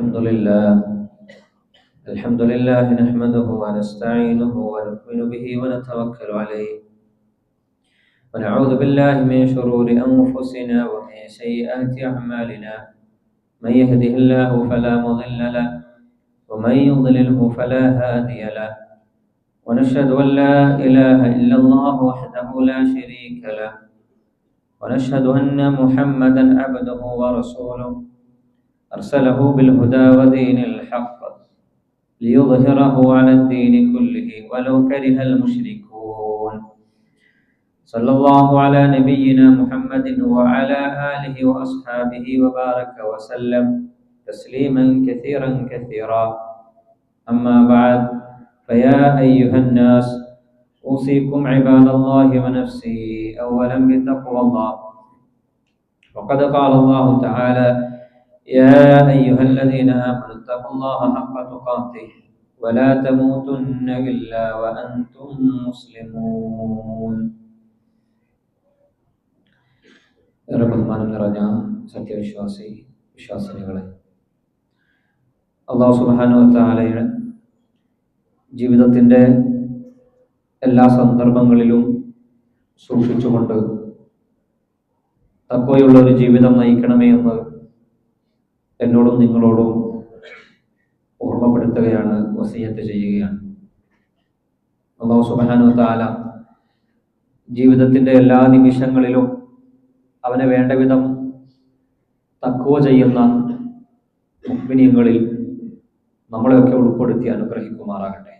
الحمد لله نحمده ونستعينه ونؤمن به ونتوكل عليه ونعوذ بالله من شرور أنفسنا ومن سيئات أعمالنا. من يهده الله فلا مضل له ومن يضلله فلا هادي له. ونشهد أن لا إله إلا الله وحده لا شريك له. ونشهد أن محمدا عبده ورسوله أرسله بالهدى ودين الحق ليظهره على الدين كله ولو كره المشركون. صلى الله على نبينا محمد وعلى آله وأصحابه وبارك وسلم تسليما كثيرا. أما بعد، فيا أيها الناس أوصيكم عباد الله ونفسي أولا بتقوى الله. وقد قال الله تعالى: يا أيها الذين آمنوا اتقوا الله حق تقاته ولا تموتن إلا وأنتم مسلمون. ബഹുമാനം നിറഞ്ഞ വിശ്വാസിനികളെ, അല്ലാഹു സുബ്ഹാനഹു വ തആലയുടെ ജീവിതത്തിൻ്റെ എല്ലാ സന്ദർഭങ്ങളിലും സൂക്ഷിച്ചുകൊണ്ട് തഖ്വയുള്ള ഒരു ജീവിതം നയിക്കണമേ എന്ന് എന്നോടും നിങ്ങളോടും ഓർമ്മപ്പെടുത്തുകയാണ്, വസിയത്ത് ചെയ്യുകയാണ്. അല്ലാഹു സുബ്ഹാനഹു വ തആല ജീവിതത്തിൻ്റെ എല്ലാ നിമിഷങ്ങളിലും അവനെ വേണ്ട വിധം തഖ്വ ചെയ്യുന്ന മുഅ്മിനീങ്ങളിൽ നമ്മളെയൊക്കെ ഉൾപ്പെടുത്തി അനുഗ്രഹിക്കുമാറാകട്ടെ.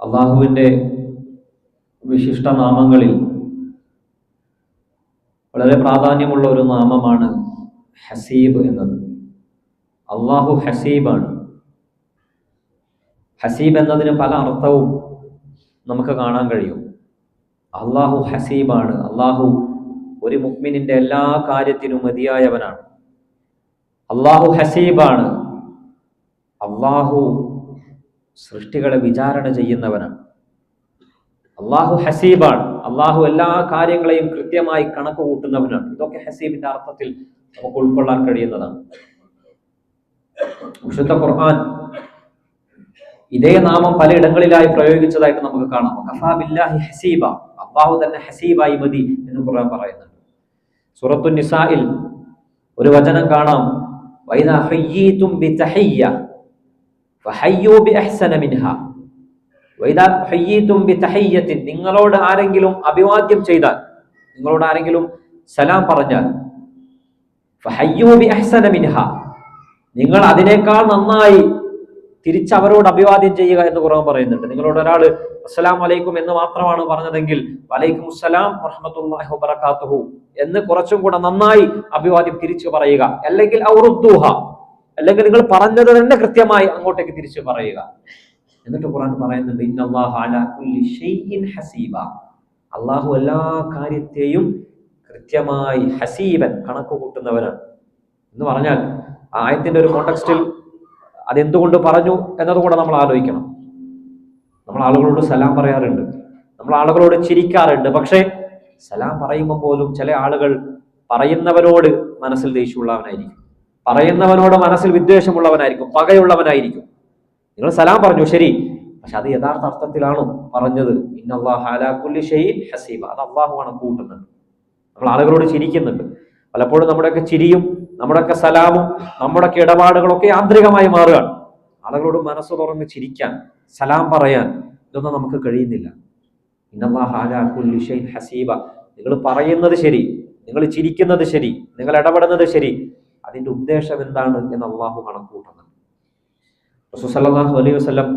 അള്ളാഹുവിൻ്റെ വിശിഷ്ട നാമങ്ങളിൽ വളരെ പ്രാധാന്യമുള്ള ഒരു നാമമാണ് ഹസീബ് എന്നത്. അള്ളാഹു ഹസീബാണ്. ഹസീബ് എന്നതിന് പല അർത്ഥവും നമുക്ക് കാണാൻ കഴിയും. അള്ളാഹു ഹസീബാണ്. അള്ളാഹു ഒരു മുഅ്മിനിന്റെ എല്ലാ കാര്യത്തിനും മതിയായവനാണ്. അള്ളാഹു ഹസീബാണ്. അള്ളാഹു സൃഷ്ടികളെ വിചാരണ ചെയ്യുന്നവനാണ്. അള്ളാഹു ഹസീബാണ്. അള്ളാഹു എല്ലാ കാര്യങ്ങളെയും കൃത്യമായി കണക്ക് കൂട്ടുന്നവനാണ്. ഇതൊക്കെ ഹസീബിന്റെ അർത്ഥത്തിൽ നമുക്ക് ഉൾക്കൊള്ളാൻ കഴിയുന്നതാണ്. വിശുദ്ധ ഖുർആൻ ഇതേ നാമം പലയിടങ്ങളിലായി പ്രയോഗിച്ചതായിട്ട് നമുക്ക് കാണാം. കഫാ ബില്ലാഹി ഹസീബ, അള്ളാഹു തന്നെ ഹസീബായി മതി എന്ന് ഖുർആൻ പറയുന്നുണ്ട്. സൂറത്തുൻ നിസായിൽ ഒരു വചനം കാണാം: വൈദാ ഹയ്യീതും ബിതഹിയ്യ ഫഹയ്യൂ ബിഅഹ്സന മിൻഹാ. വൈദാ ഹയ്യീതും ബിതഹിയ്യത്തിൻ, നിങ്ങളോട് ആരെങ്കിലും അഭിവാദ്യം ചെയ്താൽ, നിങ്ങളോട് ആരെങ്കിലും സലാം പറഞ്ഞാൽ, ഫഹയ്യൂ ബിഅഹ്സന മിൻഹാ, നിങ്ങൾ അതിനേക്കാൾ നന്നായി തിരിച്ചവരോട് അഭിവാദ്യം ചെയ്യുക എന്ന് ഖുർആൻ പറയുന്നുണ്ട്. നിങ്ങളോട് ഒരാൾ അസ്സലാമു അലൈക്കും എന്ന് മാത്രമാണ് പറഞ്ഞതെങ്കിൽ വലൈക്കും അസ്സലാം വറഹ്മത്തുള്ളാഹി വബറകാതുഹു എന്ന് കുറച്ചും കൂടെ നന്നായി അഭിവാദ്യം തിരിച്ചു പറയുക. അല്ലെങ്കിൽ ഔറുദ്ദൂഹ, അല്ലെങ്കിൽ നിങ്ങൾ പറഞ്ഞത് തന്നെ കൃത്യമായി അങ്ങോട്ടേക്ക് തിരിച്ചു പറയുക. എന്നിട്ട് ഖുർആൻ പറയുന്നുണ്ട്: ഇന്നല്ലാഹ അലാ കുല്ലി ഷൈഇൻ ഹസീബ, അല്ലാഹു എല്ലാ കാര്യത്തെയും കൃത്യമായി ഹസീബൻ, കണക്ക് കൂട്ടുന്നവനാണ് എന്ന് പറഞ്ഞാൽ ആ ആയത്തിന്റെ ഒരു കോണ്ടെക്സ്റ്റിൽ അതെന്തുകൊണ്ട് പറഞ്ഞു എന്നതുകൂടെ നമ്മൾ ആലോചിക്കണം. നമ്മൾ ആളുകളോട് സലാം പറയാറുണ്ട്, നമ്മൾ ആളുകളോട് ചിരിക്കാറുണ്ട്. പക്ഷേ സലാം പറയുമ്പോൾ പോലും ചില ആളുകൾ പറയുന്നവരോട് മനസ്സിൽ ദേഷ്യമുള്ളവനായിരിക്കും, പറയുന്നവനോട് മനസ്സിൽ വിദ്വേഷമുള്ളവനായിരിക്കും, പകയുള്ളവനായിരിക്കും. നിങ്ങൾ സലാം പറഞ്ഞു, ശരി, പക്ഷെ അത് യഥാർത്ഥ അർത്ഥത്തിലാണോ പറഞ്ഞത്? ഇന്നല്ലാഹ അലാ കുല്ലി ഷൈഇൻ ഹസീബ, അത് അല്ലാഹുവാണ് കൂട്ടുന്നത്. നമ്മൾ ആളുകളോട് ചിരിക്കുന്നുണ്ട്. പലപ്പോഴും നമ്മുടെയൊക്കെ ചിരിയും നമ്മുടെയൊക്കെ സലാമും നമ്മുടെയൊക്കെ ഇടപാടുകളൊക്കെ യാന്ത്രികമായി മാറുകയാണ്. ആളുകളോട് മനസ്സ് തുറന്ന് ചിരിക്കാൻ, സലാം പറയാൻ ഇതൊന്നും നമുക്ക് കഴിയുന്നില്ല. ഇന്നല്ലാഹ അലാ കുല്ലി ഷൈഇൻ ഹസീബ, നിങ്ങൾ പറയുന്നത് ശരി, നിങ്ങൾ ചിരിക്കുന്നത് ശരി, നിങ്ങൾ ഇടപെടുന്നത് ശരി, അതിന്റെ ഉദ്ദേശം എന്താണ് എന്ന് അള്ളാഹു കണക്കൂട്ടുന്നുണ്ട്. റസൂൽ സല്ലല്ലാഹു അലൈഹി വസല്ലം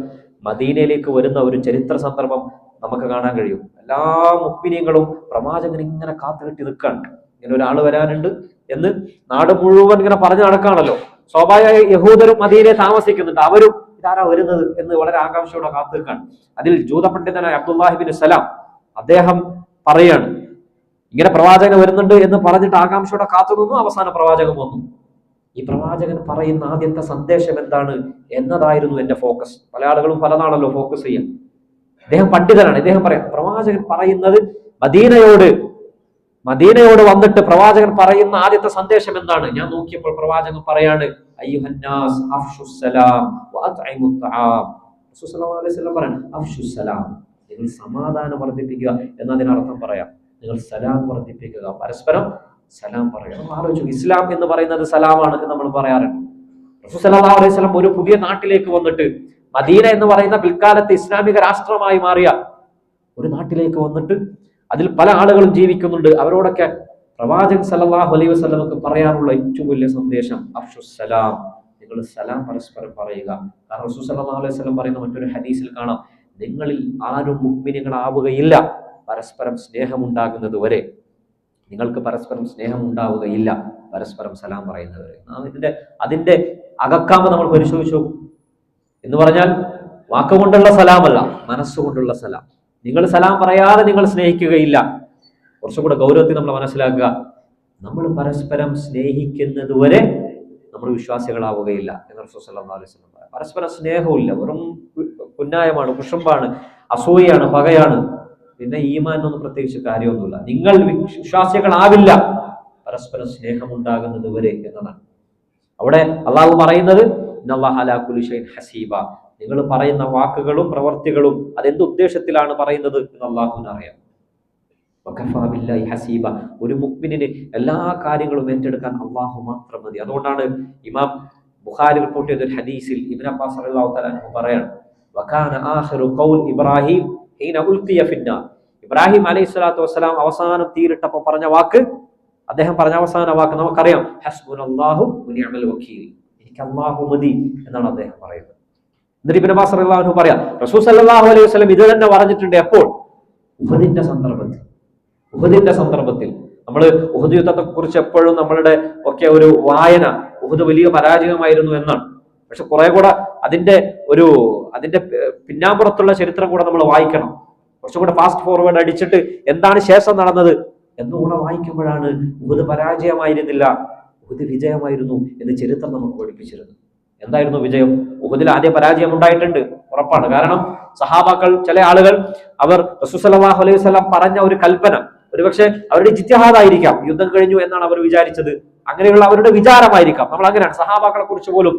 മദീനയിലേക്ക് വരുന്ന ഒരു ചരിത്ര സന്ദർഭം നമുക്ക് കാണാൻ കഴിയും. എല്ലാ മുഅ്മിനീങ്ങളും പ്രവാചകൻ ഇങ്ങനെ കാത്തുകെട്ടി നിൽക്കുകയാണ്. ഇങ്ങനെ ഒരാൾ വരാനുണ്ട് എന്ന് നാട് മുഴുവൻ ഇങ്ങനെ പറഞ്ഞു നടക്കാണല്ലോ. സ്വാഭാവികമായി യഹൂദരും മദീനയെ താമസിക്കുന്നുണ്ട്. അവരും ഇതാരാ വരുന്നത് എന്ന് വളരെ ആകാംക്ഷയോടെ കാത്തു നിൽക്കുകയാണ്. അതിൽ ജൂത പണ്ഡിതനായ അബ്ദുല്ലാഹി ബിൻ സലാം അദ്ദേഹം പറയാണ്, ഇങ്ങനെ പ്രവാചകൻ വരുന്നുണ്ട് എന്ന് പറഞ്ഞിട്ട് ആകാംക്ഷയോടെ കാത്തു നിന്നു. അവസാന പ്രവാചകൻ വന്നു. ഈ പ്രവാചകൻ പറയുന്ന ആദ്യത്തെ സന്ദേശം എന്താണ് എന്നതായിരുന്നു എന്റെ ഫോക്കസ്. പല ആളുകളും പലതാണല്ലോ ഫോക്കസ് ചെയ്യാൻ. അദ്ദേഹം പണ്ഡിതനാണ്. ഇദ്ദേഹം പറയാം, പ്രവാചകൻ പറയുന്നത് മദീനയോട് മദീനയോട് വന്നിട്ട് പ്രവാചകൻ പറയുന്ന ആദ്യത്തെ സന്ദേശം എന്താണ്? ഞാൻ നോക്കിയപ്പോൾ പ്രവാചകൻ പറയാണ്, അയ്യുഹന്നാസ് അഫ്ശുസ് സലാം വഅത്ഇമുത് തആം. റസൂൽ സല്ലല്ലാഹു അലൈഹി വസല്ലം പറയാണ്, അഫ്ശുസ് സലാം, നിങ്ങൾ സമാധാനം വർദ്ധിപ്പിക്കുക എന്നതിനർത്ഥം പറയാം. നിങ്ങൾ സലാം വർദ്ധിപ്പിക്കുക, പരസ്പരം സലാം പറയുക. നമ്മൾ ആലോചിച്ചു, ഇസ്ലാം എന്ന് പറയുന്നത് സലാമാണ് എന്ന് നമ്മൾ പറയാറുണ്ട്. റസൂൽ സല്ലല്ലാഹു അലൈഹി വസല്ലം ഒരു പുതിയ നാട്ടിലേക്ക് വന്നിട്ട്, മദീന എന്ന് പറയുന്ന പിൽക്കാലത്ത് ഇസ്ലാമിക രാഷ്ട്രമായി മാറിയ ഒരു നാട്ടിലേക്ക് വന്നിട്ട് അതിൽ പല ആളുകളും ജീവിക്കുന്നുണ്ട്. അവരോടൊക്കെ പ്രവാചകൻ സല്ലല്ലാഹു അലൈഹി വസല്ലമക്ക് പറയാനുള്ള ഏറ്റവും വലിയ സന്ദേശം അഫ്ശുസ് സലാം, നിങ്ങൾ സലാം പരസ്പരം പറയുക. കാരണം റസൂൽ സല്ലല്ലാഹു അലൈഹി വസല്ലം പറയുന്ന മറ്റൊരു ഹദീസിൽ കാണാം, നിങ്ങളിൽ ആരും മുഅ്മിനീങ്ങളാവുകയില്ല പരസ്പരം സ്നേഹമുണ്ടാകുന്നത് വരെ. നിങ്ങൾക്ക് പരസ്പരം സ്നേഹം ഉണ്ടാവുകയില്ല പരസ്പരം സലാം പറയുന്നവരെ. അതിന്റെ അകക്കാമ്പ് നമ്മൾ പരിശോധിച്ചു എന്ന് പറഞ്ഞാൽ വാക്കുകൊണ്ടുള്ള സലാമല്ല, മനസ്സുകൊണ്ടുള്ള സലാം. നിങ്ങൾ സലാം പറയാതെ നിങ്ങൾ സ്നേഹിക്കുകയില്ല. കുറച്ചുകൂടെ ഗൗരവത്തിൽ നമ്മൾ മനസ്സിലാക്കുക, നമ്മൾ പരസ്പരം സ്നേഹിക്കുന്നത് വരെ നമ്മൾ വിശ്വാസികളാവുകയില്ല എന്ന് റസൂൽ സല്ലല്ലാഹു അലൈഹി വസല്ലം പറഞ്ഞു. പരസ്പരം സ്നേഹമില്ല, വെറും പുന്നായമാണ്, കുശുമ്പാണ്, അസൂയയാണ്, പകയാണ്, പിന്നെ ഈമാനൊന്നും പ്രത്യേകിച്ച് കാര്യമൊന്നുമില്ല. നിങ്ങൾ വിശ്വാസികളാവില്ല പരസ്പരം സ്നേഹമുണ്ടാകുന്നത് വരെ എന്നതാണ്. അവിടെ അള്ളാഹു പറയുന്നത് ഇന്നല്ലാഹ അലാ കുല്ലി ഷൈഇൻ ഹസീബ, നിങ്ങൾ പറയുന്ന വാക്കുകളും പ്രവർത്തികളും അതെന്ത് ഉദ്ദേശത്തിലാണ് പറയുന്നത് എന്ന് അള്ളാഹുവിന് അറിയാം. വകഫാ ബില്ലാഹി ഹസീബ, ഒരു മുഅ്മിനിന് എല്ലാ കാര്യങ്ങളും ഏറ്റെടുക്കാൻ അള്ളാഹു മാത്രം മതി. അതുകൊണ്ടാണ് ഇമാം ബുഖാരി റിപ്പോർട്ട് ചെയ്ത ഒരു ഹദീസിൽ ഇബ്നു അബ്ബാസ് റളിയല്ലാഹു തആല അൻഹു പറയാണ്, വകാന ആഖിറു ഖൗൽ ഇബ്രാഹിം ഹീന ഉൽഖിയ ഫിന്നാർ. ഇബ്രാഹിം അലൈഹിസ്സലാത്തു വസ്സലാം അവസാനം തീയിലിട്ടപ്പോൾ പറഞ്ഞ വാക്ക്, അദ്ദേഹം പറഞ്ഞ അവസാന വാക്ക് നമുക്കറിയാം, ഹസ്ബുനല്ലാഹു വനിഅമൽ വക്കീൽ, എനിക്ക് അല്ലാഹു മതി എന്നാണ് അദ്ദേഹം പറയുന്നത്. എന്നിട്ട് ഇബ്നു അബ്ബാസ് റളിയല്ലാഹു അൻഹു പറയാം, റസൂൽ സല്ലല്ലാഹു അലൈഹി വസല്ലം ഇത് തന്നെ പറഞ്ഞിട്ടുണ്ട്. എപ്പോൾ? ഉഹദിന്റെ സന്ദർഭത്തിൽ നമ്മൾ ഉഹദ് യുദ്ധത്തെ കുറിച്ച് എപ്പോഴും നമ്മളുടെ ഒക്കെ ഒരു വായന ഉഹദ് വലിയ പരാജയമായിരുന്നു എന്നാണ്. പക്ഷെ കുറെ കൂടെ അതിന്റെ പിന്നാമ്പുറത്തുള്ള ചരിത്രം കൂടെ നമ്മൾ വായിക്കണം. കുറച്ചുകൂടെ ഫാസ്റ്റ് ഫോർവേഡ് അടിച്ചിട്ട് എന്താണ് ശേഷം നടന്നത് എന്നുകൂടെ വായിക്കുമ്പോഴാണ് ഉഹദ് പരാജയമായിരുന്നില്ല, ഉഹദ് വിജയമായിരുന്നു എന്ന് ചരിത്രം നമുക്ക് പഠിപ്പിച്ചിരുന്നു. എന്തായിരുന്നു വിജയം? ഉഹദിൽ ആദ്യ പരാജയം ഉണ്ടായിട്ടുണ്ട്, ഉറപ്പാണ്. കാരണം സഹാബാക്കൾ, ചില ആളുകൾ, അവർ റസൂൽ സല്ലല്ലാഹു അലൈഹി വസല്ലം പറഞ്ഞ ഒരു കൽപ്പന, ഒരുപക്ഷെ അവരുടെ ഇജ്തിഹാദായിരിക്കാം, യുദ്ധം കഴിഞ്ഞു എന്നാണ് അവർ വിചാരിച്ചത്, അങ്ങനെയുള്ള അവരുടെ വിചാരമായിരിക്കാം. നമ്മൾ അങ്ങനെയാണ്, സഹാബാക്കളെ കുറിച്ച് പോലും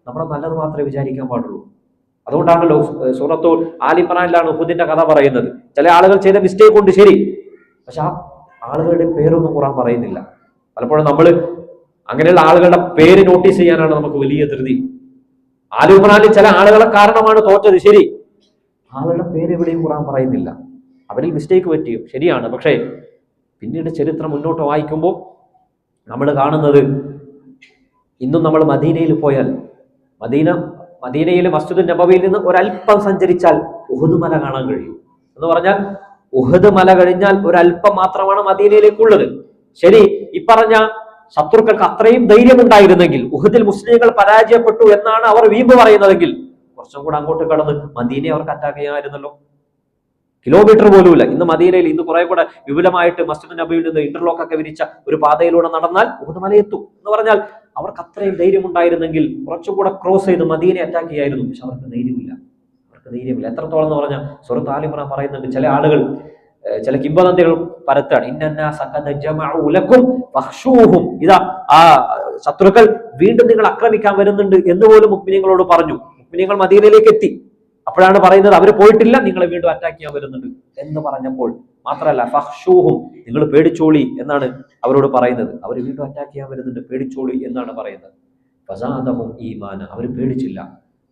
നമ്മൾ നല്ലത് മാത്രമേ വിചാരിക്കാൻ പാടുള്ളൂ. അതുകൊണ്ടാണല്ലോ സൂറത്തുൽ ആൽ ഇംറാനിലാണ് ഉഹദിന്റെ കഥ പറയുന്നത്. ചില ആളുകൾ ചെയ്ത മിസ്റ്റേക്ക് കൊണ്ട് ശരി, പക്ഷെ ആ ആളുകളുടെ പേരൊന്നും ഖുർആൻ പറയുന്നില്ല. പലപ്പോഴും നമ്മൾ അങ്ങനെയുള്ള ആളുകളുടെ പേര് നോട്ടീസ് ചെയ്യാനാണ് നമുക്ക് വലിയ ധൃതി. ആൽ ഇംറാനിൽ ചില ആളുകളെ കാരണമാണ് തോറ്റത്, ശരി, ആളുകളുടെ പേര് എവിടെയും ഖുർആൻ പറയുന്നില്ല. അവരിൽ മിസ്റ്റേക്ക് പറ്റിയും ശരിയാണ്. പക്ഷേ പിന്നീട് ചരിത്രം മുന്നോട്ട് വായിക്കുമ്പോൾ നമ്മൾ കാണുന്നത്, ഇന്നും നമ്മൾ മദീനയിൽ പോയാൽ, മദീനയിലെ മസ്ജിദുൻ നബവിയിൽ നിന്ന് ഒരല്പം സഞ്ചരിച്ചാൽ ഉഹദ് മല കാണാൻ കഴിയും. എന്ന് പറഞ്ഞാൽ ഉഹദ് മല കഴിഞ്ഞാൽ ഒരല്പം മാത്രമാണ് മദീനയിലേക്കുള്ളത്. ശരി, ഈ പറഞ്ഞ ശത്രുക്കൾക്ക് അത്രയും ധൈര്യമുണ്ടായിരുന്നെങ്കിൽ, ഉഹദിൽ മുസ്ലിങ്ങൾ പരാജയപ്പെട്ടു എന്നാണ് അവർ വീമ്പ് പറയുന്നതെങ്കിൽ, കുറച്ചും കൂടെ അങ്ങോട്ട് കടന്ന് മദീനയെ അവർക്ക് അറ്റാക്ക് ചെയ്യാമായിരുന്നല്ലോ. കിലോമീറ്റർ പോലുമില്ല. ഇന്ന് മദീനയിൽ ഇന്ന് കുറെ കൂടെ വിപുലമായിട്ട് മസ്ജിദ് നബിയിൽ നിന്ന് ഇന്റർലോക്ക് ഒക്കെ വിരിച്ച ഒരു പാതയിലൂടെ നടന്നാൽ ഉഹദ് മലയെത്തും. എന്ന് പറഞ്ഞാൽ അവർക്ക് അത്രയും ധൈര്യം ഉണ്ടായിരുന്നെങ്കിൽ കുറച്ചുകൂടെ ക്രോസ് ചെയ്ത് മദീനയെ അറ്റാക്ക് ചെയ്യായിരുന്നു. പക്ഷെ അവർക്ക് ധൈര്യമില്ല. എത്രത്തോളം എന്ന് പറഞ്ഞാൽ സൂറത്ത് ആൽ ഇംറാൻ പറയുന്നുണ്ട്, ചില ആളുകൾ ചില കിംവദന്തികൾ പരത്താണ്, ഇതാ ആ ശത്രുക്കൾ വീണ്ടും നിങ്ങൾ ആക്രമിക്കാൻ വരുന്നുണ്ട് എന്ന് പോലും മുഅ്മിനീങ്ങളോട് പറഞ്ഞു. മുഅ്മിനീങ്ങൾ മദീനയിലേക്ക് എത്തി. അപ്പോഴാണ് പറയുന്നത്, അവർ പോയിട്ടില്ല, നിങ്ങളെ വീണ്ടും അറ്റാക്ക് ചെയ്യാൻ വരുന്നുണ്ട് എന്ന് പറഞ്ഞപ്പോൾ മാത്രമല്ല, ഫഖ്ശൂഹും, നിങ്ങൾ പേടിച്ചോളി എന്നാണ് അവരോട് പറയുന്നത്. അവർ വീണ്ടും അറ്റാക്ക് ചെയ്യാൻ വരുന്നുണ്ട്, പേടിച്ചോളി എന്നാണ് പറയുന്നത്. ഫസാദഹും ഈമാന, അവർ പേടിച്ചില്ല,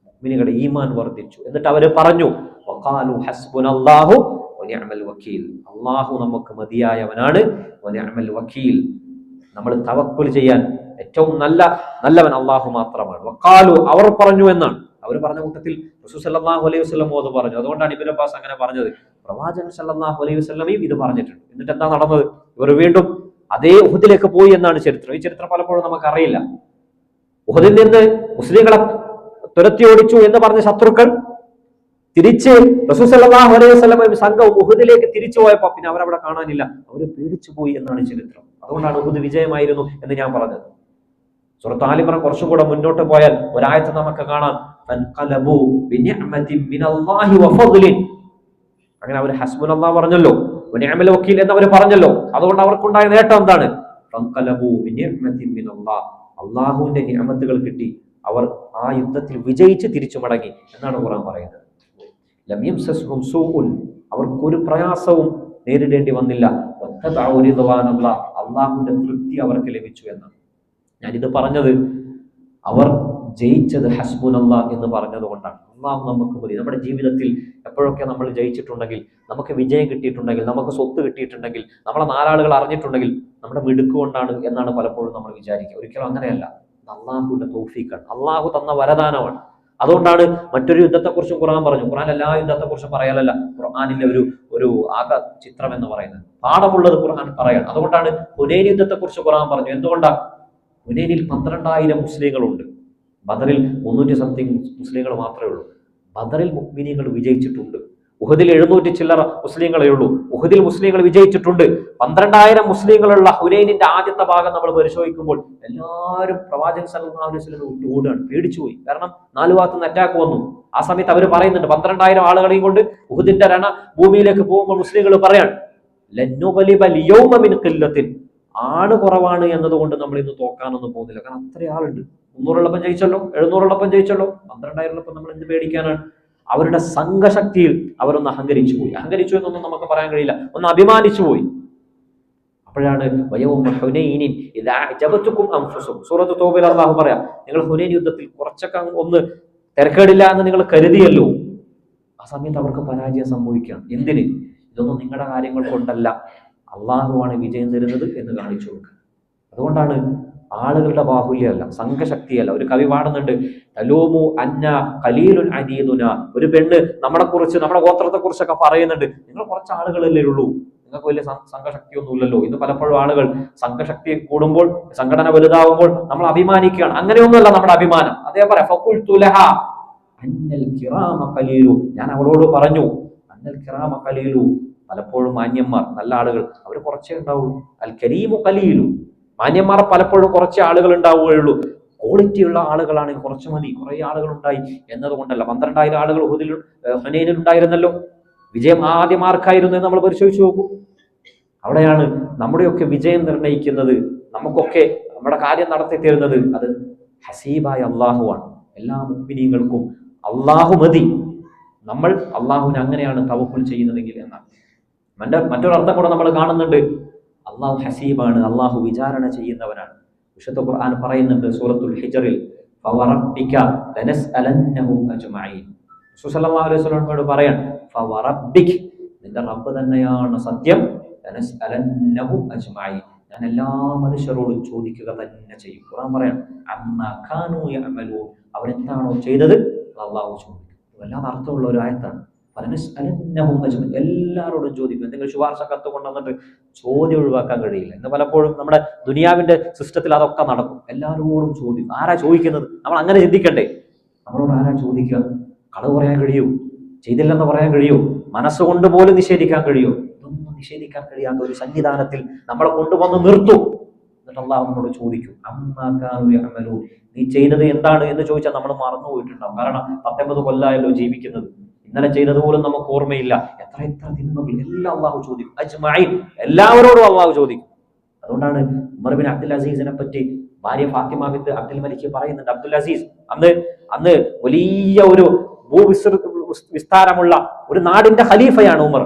മുഅ്മിനീങ്ങളുടെ ഈമാൻ വർദ്ധിച്ചു. എന്നിട്ട് അവർ പറഞ്ഞു, വഖാലു ഹസ്ബുനല്ലാഹു വനിഅമൽ വക്കീൽ, അല്ലാഹു നമുക്ക് മതിയായവനാണ്, വനിഅമൽ വക്കീൽ, നമ്മൾ തവക്കുൽ ചെയ്യാൻ ഏറ്റവും നല്ലവൻ അല്ലാഹു മാത്രമാണ്. വഖാലു, അവർ പറഞ്ഞു എന്നാണ്. അവർ പറഞ്ഞ കൂട്ടത്തിൽ റസൂൽ സല്ലല്ലാഹു അലൈഹി വസല്ലം അത് പറഞ്ഞു. അതുകൊണ്ടാണ് ഇബ്നു അബ്ബാസ് അങ്ങനെ പറഞ്ഞത്. പ്രവാചകൻ സല്ലല്ലാഹു അലൈഹി വസല്ലമയും ഇത് പറഞ്ഞിട്ടുണ്ട്. എന്നിട്ട് എന്താ നടന്നത്? ഇവർ വീണ്ടും അതേ ഉഹദിലേക്ക് പോയി എന്നാണ് ചരിത്രം. ഈ ചരിത്രം പലപ്പോഴും നമുക്കറിയില്ല. ഉഹദിൽ നിന്ന് മുസ്ലിങ്ങളെ തുരത്തി ഓടിച്ചു എന്ന് പറഞ്ഞ ശത്രുക്കൾ തിരിച്ച് റസൂൽ സല്ലല്ലാഹു അലൈഹി വസല്ലമയും സംഘവും ഉഹദിലേക്ക് തിരിച്ചു പോയപ്പോ പിന്നെ അവരവിടെ കാണാനില്ല. അവര് പേടിച്ചു പോയി എന്നാണ് ചരിത്രം. അതുകൊണ്ടാണ് ഉഹദ് വിജയമായിരുന്നു എന്ന് ഞാൻ പറഞ്ഞത്. സൂറത്ത് ആൽ ഇംറാൻ കുറച്ചും കൂടെ മുന്നോട്ട് പോയാൽ ഒരായത്ത് നമുക്ക് കാണാം, അങ്ങനെ അവർ ഹസ്ബുനല്ലാഹ് പറഞ്ഞല്ലോ, നിഅമൽ വക്കീൽ എന്നവർ പറഞ്ഞല്ലോ. അതുകൊണ്ട് അവർക്കുണ്ടായ നേട്ടം എന്താണ്? അള്ളാഹുവിന്റെ നിഅമത്തുകൾ കിട്ടി, അവർ ആ യുദ്ധത്തിൽ വിജയിച്ച് തിരിച്ചു മടങ്ങി എന്നാണ് ഖുർആൻ പറയുന്നത്. ലം യംസസ്ഹും സൂഉൻ, അവർക്കൊരു പ്രയാസവും നേരിടേണ്ടി വന്നില്ല. അള്ളാഹുവിന്റെ തൃപ്തി അവർക്ക് ലഭിച്ചു എന്നാണ്. ഞാനിത് പറഞ്ഞത് അവർ ജയിച്ചത് ഹസ്ബുനല്ലാഹ് എന്ന് പറഞ്ഞത് കൊണ്ടാണ്. അള്ളാഹു നമുക്ക് മതി. നമ്മുടെ ജീവിതത്തിൽ എപ്പോഴൊക്കെ നമ്മൾ ജയിച്ചിട്ടുണ്ടെങ്കിൽ, നമുക്ക് വിജയം കിട്ടിയിട്ടുണ്ടെങ്കിൽ, നമുക്ക് സ്വത്ത് കിട്ടിയിട്ടുണ്ടെങ്കിൽ, നമ്മളെ നാലാളുകൾ അറിഞ്ഞിട്ടുണ്ടെങ്കിൽ നമ്മുടെ മിടുക്ക് കൊണ്ടാണ് എന്നാണ് പലപ്പോഴും നമ്മൾ വിചാരിക്കുക. ഒരിക്കലും അങ്ങനെയല്ല. അള്ളാഹുവിന്റെ തൗഫീഖാണ്, അള്ളാഹു തന്ന വരദാനമാണ്. അതുകൊണ്ടാണ് മറ്റൊരു യുദ്ധത്തെക്കുറിച്ചും ഖുർആൻ പറഞ്ഞു. ഖുർആൻ എല്ലാ യുദ്ധത്തെക്കുറിച്ചും പറയാനല്ല, ഖുർആനിലെ ഒരു ആക ചിത്രം എന്ന് പറയുന്നത്, പാഠമുള്ളത് ഖുർആൻ പറയാണ്. അതുകൊണ്ടാണ് ഹുനൈൻ യുദ്ധത്തെക്കുറിച്ച് ഖുർആൻ പറഞ്ഞു. എന്തുകൊണ്ടാണ്? ഹുനൈനിൽ 12,000 മുസ്ലിങ്ങളുണ്ട്, ബദറിൽ 300 സംതിങ് മുസ്ലിങ്ങൾ മാത്രമേ ഉള്ളൂ. ബദറിൽ മുഅ്മിനീങ്ങൾ വിജയിച്ചിട്ടുണ്ട്. ഉഹദിൽ 700 ചില്ലറ മുസ്ലിങ്ങളേ ഉള്ളൂ. ഉഹദിൽ മുസ്ലിങ്ങൾ വിജയിച്ചിട്ടുണ്ട്. 12,000 മുസ്ലിങ്ങളുള്ള ഹുനൈനിന്റെ ആദ്യത്തെ ഭാഗം നമ്മൾ പരിശോധിക്കുമ്പോൾ എല്ലാവരും പ്രവാചകൻ സല്ലല്ലാഹു അലൈഹി വസല്ലം വിട്ട് ഓടുകയാണ്, പേടിച്ചുപോയി. കാരണം 4 ഭാഗത്തുനിന്ന് അറ്റാക്ക് വന്നു. ആ സമയത്ത് അവർ പറയുന്നുണ്ട്, 12,000 ആളുകളെയും കൊണ്ട് ഉഹദിന്റെ രണ ഭൂമിയിലേക്ക് പോകുമ്പോൾ മുസ്ലിങ്ങൾ പറയാണ്, ആള് കുറവാണ് എന്നതുകൊണ്ട് നമ്മൾ ഇന്ന് തോക്കാനൊന്നും പോകുന്നില്ല. കാരണം അത്ര ആളുണ്ട്. 300 ജയിച്ചല്ലോ, 700 ജയിച്ചല്ലോ, 12,000 നമ്മൾ എന്ത് പേടിക്കാനാണ്? അവരുടെ സംഘശക്തിയിൽ അവരൊന്ന് അഹങ്കരിച്ചു പോയി. അഹങ്കരിച്ചു എന്നൊന്നും നമുക്ക് പറയാൻ കഴിയില്ല, ഒന്ന് അഭിമാനിച്ചു പോയി. അപ്പോഴാണ് സൂറത്ത് തൗബയിൽ അല്ലാഹു പറയാം, നിങ്ങൾ ഹുനൈൻ യുദ്ധത്തിൽ കുറച്ചൊക്കെ ഒന്ന് തിരക്കേടില്ല എന്ന് നിങ്ങൾ കരുതിയല്ലോ, ആ സമയത്ത് അവർക്ക് പരാജയം സംഭവിക്കുകയാണ്. എന്തിന്? ഇതൊന്നും നിങ്ങളുടെ കാര്യങ്ങൾ കൊണ്ടല്ല, അള്ളാഹുവാണ് വിജയം തരുന്നത് എന്ന് കാണിച്ചു കൊടുക്കുക. അതുകൊണ്ടാണ് ആളുകളുടെ ബാഹുല്യമല്ല, സംഘശക്തിയല്ല. ഒരു കവി പാടുന്നുണ്ട്, തലൂമു അന്ന ഖലീലുൻ അദീദുന. ഒരു പെണ്ണ് നമ്മളെ കുറിച്ച്, നമ്മുടെ ഗോത്രത്തെ കുറിച്ചൊക്കെ പറയുന്നുണ്ട്, നിങ്ങൾ കുറച്ച് ആളുകളല്ലേ ഉള്ളൂ, നിങ്ങൾക്ക് വലിയ സംഘശക്തിയൊന്നും ഇല്ലല്ലോ. ഇന്ന് പലപ്പോഴും ആളുകൾ സംഘശക്തി കൂടുമ്പോൾ, സംഘടന വലുതാവുമ്പോൾ നമ്മൾ അഭിമാനിക്കുകയാണ്. അങ്ങനെയൊന്നുമല്ല നമ്മുടെ അഭിമാനം. അതേപോലെ ഫഖുൽതു ലഹാ അന്നൽ കിറാമ ഖലീലു, ഞാൻ അവളോട് പറഞ്ഞു, അന്നൽ കിറാമ ഖലീലു, പലപ്പോഴും മാന്യന്മാർ, നല്ല ആളുകൾ അവർ കുറച്ചേ ഉണ്ടാവുള്ളൂ. അൽ കരീമു ഖലീലു, മാന്യന്മാർ പലപ്പോഴും കുറച്ച് ആളുകൾ ഉണ്ടാവുകയുള്ളൂ. ക്വാളിറ്റി ഉള്ള ആളുകളാണെങ്കിൽ കുറച്ച് മതി. കുറെ ആളുകൾ ഉണ്ടായി എന്നതുകൊണ്ടല്ല. 12,000 ആളുകൾ ഹുനൈനിൽ ഉണ്ടായിരുന്നല്ലോ. വിജയം ആദ്യം ആർക്കായിരുന്നു എന്ന് നമ്മൾ പരിശോധിച്ച് നോക്കൂ. അവിടെയാണ് നമ്മുടെയൊക്കെ വിജയം നിർണ്ണയിക്കുന്നത്, നമുക്കൊക്കെ നമ്മുടെ കാര്യം നടത്തി തരുന്നത് അത് ഹസീബായ അള്ളാഹുവാണ്. എല്ലാ മുഅ്മിനീങ്ങൾക്കും അള്ളാഹു മതി. നമ്മൾ അള്ളാഹുവിനെ അങ്ങനെയാണ് തവക്കുൽ ചെയ്യുന്നതെങ്കിൽ എന്നാണ്. മറ്റൊരർത്ഥം കൂടെ നമ്മൾ കാണുന്നുണ്ട്, അള്ളാഹു ഹസീബാണ്, അള്ളാഹു വിചാരണ ചെയ്യുന്നവനാണ്. വിശുദ്ധ ഖുർആൻ പറയുന്നുണ്ട് സൂറത്തുൽ ഹിജ്റിൽ, ഫവറബ്ബിക ലനസ്അലന്നഹും അജ്മഈൻ. റസൂൽ സല്ലല്ലാഹു അലൈഹി വസല്ലമയോട് പറയാൻ, ഫവറബ്ബിക, നിന്റെ റബ്ബ് തന്നെയാണ് സത്യം, ലനസ്അലന്നഹും അജ്മഈൻ, ഞാൻ എല്ലാ മനുഷ്യരോടും ചോദിക്കുക തന്നെ ചെയ്യും. ഖുർആൻ പറയാൻ, അമ്മാ കാനൂ യഅമലൂൻ, അവരെന്താണോ ചെയ്തത് അള്ളാഹു ചോദിക്കും. വല്ലാതെ അർത്ഥമുള്ള ഒരു ആയത്താണ്. എല്ലാവരോടും ചോദിക്കും. എന്തെങ്കിലും ശുപാർശ കത്ത് കൊണ്ടുവന്നിട്ട് ചോദ്യം ഒഴിവാക്കാൻ കഴിയില്ല. ഇന്ന് പലപ്പോഴും നമ്മുടെ ദുനിയാവിന്റെ സിസ്റ്റത്തിൽ അതൊക്കെ നടക്കും. എല്ലാവരോടും ചോദിക്കും. ആരാ ചോദിക്കുന്നത്? നമ്മൾ അങ്ങനെ ചിന്തിക്കണ്ടേ? നമ്മളോട് ആരാ ചോദിക്കുക? കളവ് പറയാൻ കഴിയൂ? ചെയ്തില്ലെന്ന് പറയാൻ കഴിയൂ? മനസ്സുകൊണ്ട് പോലും നിഷേധിക്കാൻ കഴിയൂ? ഇതൊന്നും നിഷേധിക്കാൻ കഴിയാത്ത ഒരു സന്നിധാനത്തിൽ നമ്മളെ കൊണ്ടുവന്ന് നിർത്തും. എന്നിട്ട് അള്ളാഹു നമ്മളോട് ചോദിക്കും, അമ്മാ കാനൂ യഅമലൂൻ, നീ ചെയ്തത് എന്താണ് എന്ന് ചോദിച്ചാൽ നമ്മൾ മറന്നുപോയിട്ടുണ്ടാവും. കാരണം 19 കൊല്ലമായല്ലോ ജീവിക്കുന്നത്. ഇന്നലെ ചെയ്തതുപോലും നമുക്ക് ഓർമ്മയില്ല. എത്ര തിന്മകൾ എല്ലാം അള്ളാഹു ചോദിക്കും. അജ്മഈൻ, എല്ലാവരോടും അള്ളാഹു ചോദിക്കും. അതുകൊണ്ടാണ് ഉമർ ബിൻ അബ്ദുൽ അസീസിനെ പറ്റി ഭാര്യ ഫാത്തിമ ബിൻത് അബ്ദുൽ മലിക് പറയുന്നുണ്ട്, അബ്ദുൽ അസീസ് അന്ന് വലിയ ഒരു വിസ്താരമുള്ള ഒരു നാടിന്റെ ഖലീഫയാണ് ഉമർ.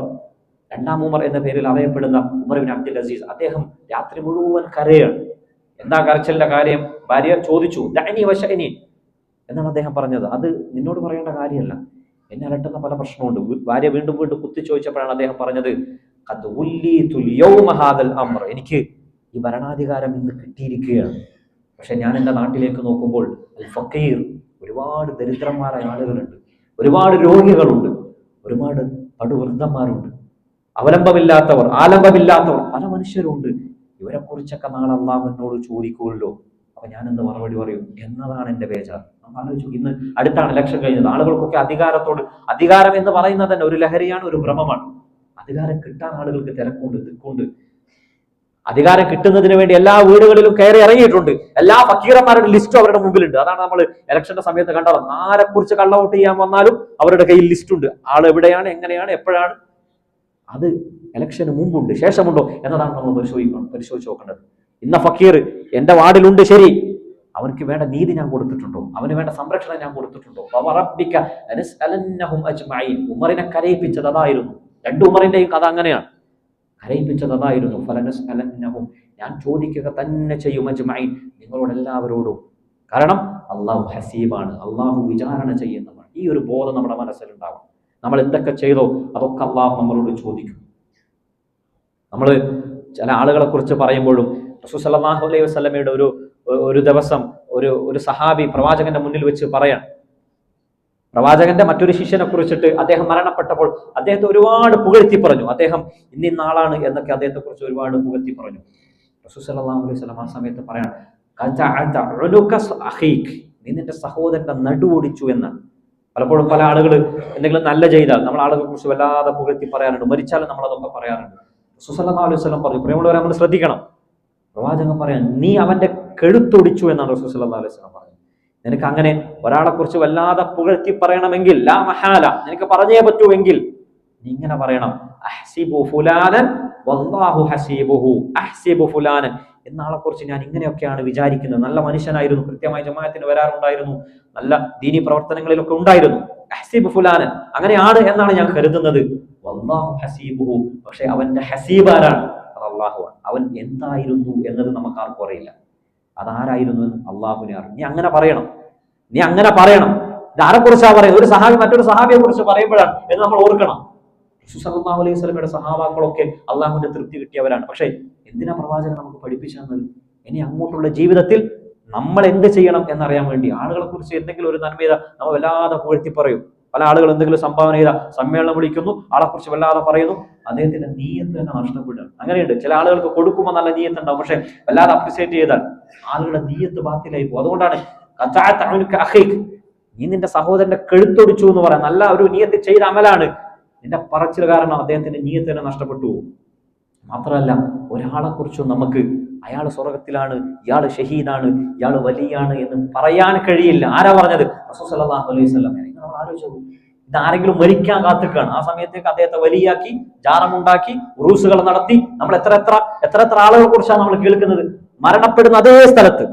2ാം ഉമർ എന്ന പേരിൽ അറിയപ്പെടുന്ന ഉമർ ബിൻ അബ്ദുൽ അസീസ്. അദ്ദേഹം രാത്രി മുഴുവൻ കരയാണ്. എന്താ കരച്ചിലിന്റെ കാര്യം? ഭാര്യ ചോദിച്ചു, ദഅനി വശഅനി എന്നാണ് അദ്ദേഹം പറഞ്ഞത്. അത് നിന്നോട് പറയേണ്ട കാര്യമല്ല, എന്നെ അലട്ടുന്ന പല പ്രശ്നമുണ്ട്. ഭാര്യ വീണ്ടും കുത്തി ചോദിച്ചപ്പോഴാണ് അദ്ദേഹം പറഞ്ഞത്, എനിക്ക് ഈ ഭരണാധികാരം ഇന്ന് കിട്ടിയിരിക്കുകയാണ്. പക്ഷെ ഞാൻ എൻ്റെ നാട്ടിലേക്ക് നോക്കുമ്പോൾ അൽ ഫക്കീർ, ഒരുപാട് ദരിദ്രന്മാരായ ആളുകളുണ്ട്, ഒരുപാട് രോഗികളുണ്ട്, ഒരുപാട് പടുവൃദ്ധന്മാരുണ്ട്, അവലംബമില്ലാത്തവർ, ആലംബമില്ലാത്തവർ, പല മനുഷ്യരുണ്ട്. ഇവരെ കുറിച്ചൊക്കെ നാളെ അള്ളാഹു എന്നോട് ചോദിക്കുമല്ലോ. അപ്പൊ ഞാൻ എന്ത് മറുപടി പറയും എന്നതാണ് എന്റെ ബേജാർ. ആലോചിച്ചു, ഇന്ന് അടുത്താണ് ഇലക്ഷൻ കഴിഞ്ഞത്. ആളുകൾക്കൊക്കെ അധികാരം എന്ന് പറയുന്നത് തന്നെ ഒരു ലഹരിയാണ്, ഒരു ഭ്രമമാണ്. അധികാരം കിട്ടാൻ ആളുകൾക്ക് തിരക്കുണ്ട്. അധികാരം കിട്ടുന്നതിന് വേണ്ടി എല്ലാ വീടുകളിലും കയറി ഇറങ്ങിയിട്ടുണ്ട്. എല്ലാ ഫക്കീറന്മാരുടെ ലിസ്റ്റും അവരുടെ മുമ്പിലുണ്ട്. അതാണ് നമ്മൾ ഇലക്ഷന്റെ സമയത്ത് കണ്ടത്. ആരെ കുറിച്ച് കള്ളവോട്ട് ചെയ്യാൻ വന്നാലും അവരുടെ കയ്യിൽ ലിസ്റ്റ് ഉണ്ട്. ആൾ എവിടെയാണ്, എങ്ങനെയാണ്, എപ്പോഴാണ്. അത് ഇലക്ഷന് മുമ്പുണ്ട്, ശേഷമുണ്ടോ എന്നതാണ് നമ്മൾ പരിശോധിച്ച് നോക്കേണ്ടത്. ഇന്ന ഫക്കീർ എന്റെ വാർഡിലുണ്ട്, ശരി, അവർക്ക് വേണ്ട നീതി ഞാൻ കൊടുത്തിട്ടുണ്ടോ? അവന് വേണ്ട സംരക്ഷണം ഞാൻ കൊടുത്തിട്ടുണ്ടോ? ഉമറിനെ കരയിപ്പിച്ചത് അതായിരുന്നു. രണ്ട് ഉമറിന്റെയും കഥ അങ്ങനെയാണ്. കരയിപ്പിച്ചത് അതായിരുന്നു. ഫലനസ്അലന്നഹും, ഞാൻ ചോദിക്കുക തന്നെ ചെയ്യും, അജ്മഈൻ, നിങ്ങളോട് എല്ലാവരോടും. കാരണം അള്ളാഹു ഹസീബാണ്, അള്ളാഹു വിചാരണ ചെയ്യുന്നതാണ്. ഈ ഒരു ബോധം നമ്മുടെ മനസ്സിലുണ്ടാവും. നമ്മൾ എന്തൊക്കെ ചെയ്തോ അതൊക്കെ അള്ളാഹു നമ്മളോട് ചോദിക്കും. നമ്മൾ ചില ആളുകളെ കുറിച്ച് പറയുമ്പോഴും റസൂൽ സല്ലല്ലാഹു അലൈഹി വസല്ലമയുടെ ഒരു ദിവസം ഒരു സഹാബി പ്രവാചകന്റെ മുന്നിൽ വെച്ച് പറയാൻ, പ്രവാചകന്റെ മറ്റൊരു ശിഷ്യനെ കുറിച്ചിട്ട് അദ്ദേഹം മരണപ്പെട്ടപ്പോൾ അദ്ദേഹത്തെ ഒരുപാട് പുകഴ്ത്തി പറഞ്ഞു. അദ്ദേഹം ഇന്ന ആളാണ് എന്നൊക്കെ അദ്ദേഹത്തെ കുറിച്ച് ഒരുപാട് പുകഴ്ത്തി പറഞ്ഞു. റസൂൽ സല്ലല്ലാഹു അലൈഹി വസല്ലം ആ സമയത്ത് പറയാണ്, നീ നിന്റെ സഹോദരന്റെ നടുവൊടിച്ചു എന്നാണ്. പലപ്പോഴും പല ആളുകൾ എന്തെങ്കിലും നല്ല ചെയ്താൽ നമ്മൾ ആളുകളെ കുറിച്ച് വല്ലാതെ പുകഴ്ത്തി പറയാറുണ്ട്, മരിച്ചാലും നമ്മൾ അതൊക്കെ പറയാറുണ്ട്. റസൂൽ സല്ലല്ലാഹു അലൈഹി വസല്ലം പറഞ്ഞു, പ്രിയമുള്ളവരെ, നമ്മൾ ശ്രദ്ധിക്കണം. പ്രവാചകൻ പറയാൻ, നീ അവന്റെ കെഴുത്തൊടിച്ചു എന്നാണ് റസൂൽ സല്ലല്ലാഹു അലൈഹി വസല്ലം പറഞ്ഞത്. നിനക്ക് അങ്ങനെ ഒരാളെ കുറിച്ച് വല്ലാതെ പുകഴ്ത്തി പറയണമെങ്കിൽ, ലാ മഹാല, നിനക്ക് പറഞ്ഞേ പറ്റുമെങ്കിൽ നീ ഇങ്ങനെ പറയണം, അഹ്സിബു ഫുലാനൻ വല്ലാഹു ഹസീബുഹു, അഹ്സിബു ഫുലാനൻ, എന്നാളെ കുറിച്ച് ഞാൻ ഇങ്ങനെയൊക്കെയാണ് വിചാരിക്കുന്നത്. നല്ല മനുഷ്യനായിരുന്നു, കൃത്യമായി ജമാഅത്തിന് വരാറുണ്ടായിരുന്നു, നല്ല ദീനി പ്രവർത്തനങ്ങളിലൊക്കെ ഉണ്ടായിരുന്നു. അഹ്സിബു ഫുലാനൻ, അങ്ങനെയാണ് എന്നാണ് ഞാൻ കരുതുന്നത്. വല്ലാഹു ഹസീബുഹു, പക്ഷെ അവന്റെ ഹസീബ് ആരാണ്? അത് അള്ളാഹുവാണ്. അവൻ എന്തായിരുന്നു എന്നത് നമുക്ക് ആർക്കും അറിയില്ല. അതാരായിരുന്നു എന്ന് അള്ളാഹുവിനെ അറിയും. നീ അങ്ങനെ പറയണം, നീ അങ്ങനെ പറയണം. ഇത് ആരെ കുറിച്ചാണ് പറയുന്നത്? ഒരു സഹാബി മറ്റൊരു സഹാബിയെ കുറിച്ച് പറയുമ്പോഴാണ് എന്ന് നമ്മൾ ഓർക്കണം. റസൂൽ സല്ലല്ലാഹു അലൈഹി വസല്ലമയുടെ സഹാബാക്കളൊക്കെ അള്ളാഹുവിന്റെ തൃപ്തി കിട്ടിയവരാണ്. പക്ഷേ എന്തിനാ പ്രവാചകൻ നമുക്ക് പഠിപ്പിച്ചു തന്നത്? ഇനി അങ്ങോട്ടുള്ള ജീവിതത്തിൽ നമ്മൾ എന്ത് ചെയ്യണം എന്നറിയാൻ വേണ്ടി. ആളുകളെ കുറിച്ച് എന്തെങ്കിലും ഒരു നന്മ ചെയ്താൽ നമ്മൾ വല്ലാതെ പുകഴ്ത്തി പറയും. പല ആളുകൾ എന്തെങ്കിലും സംഭാവന ചെയ്താൽ സമ്മേളനം വിളിക്കുന്നു, ആളെ കുറിച്ച് വല്ലാതെ പറയുന്നു, അദ്ദേഹത്തിന്റെ നീയത്ത് തന്നെ നഷ്ടപ്പെടുകയാണ്. അങ്ങനെയുണ്ട്. ചില ആളുകൾക്ക് കൊടുക്കുമ്പോൾ നല്ല നീയത്ത് ഉണ്ടാവും, പക്ഷെ വല്ലാതെ അപ്രിസിയേറ്റ് ചെയ്താൽ ആളുകളുടെ നീയത്ത് ബാത്തിലായി പോകും. അതുകൊണ്ടാണ് നീ നിന്റെ സഹോദരന്റെ കെഴുത്തൊടിച്ചു എന്ന് പറയാം. നല്ല ഒരു നീയത്ത് ചെയ്ത അമലാണ്. നിന്റെ പറച്ചിൽ കാരണം അദ്ദേഹത്തിന്റെ നീയത്ത് തന്നെ നഷ്ടപ്പെട്ടു പോകും. മാത്രമല്ല, ഒരാളെ കുറിച്ചും നമുക്ക് അയാൾ സ്വർഗത്തിലാണ്, ഇയാൾ ഷഹീദാണ്, ഇയാൾ വലിയാണ് എന്ന് പറയാൻ കഴിയില്ല. ആരാ പറഞ്ഞത്? റസൂൽ സല്ലല്ലാഹു അലൈഹി വസല്ലം. നമ്മൾ ആലോചിച്ചു, ഇത് ആരെങ്കിലും മരിക്കാൻ കാത്തിക്കാണ്. ആ സമയത്തേക്ക് അദ്ദേഹത്തെ വലിയാക്കി, ജാറമുണ്ടാക്കി, ഉറൂസുകൾ നടത്തി. നമ്മൾ എത്ര ആളുകളെ കുറിച്ചാണ് നമ്മൾ കേൾക്കുന്നത്. മരണപ്പെടുന്ന അതേ സ്ഥലത്ത്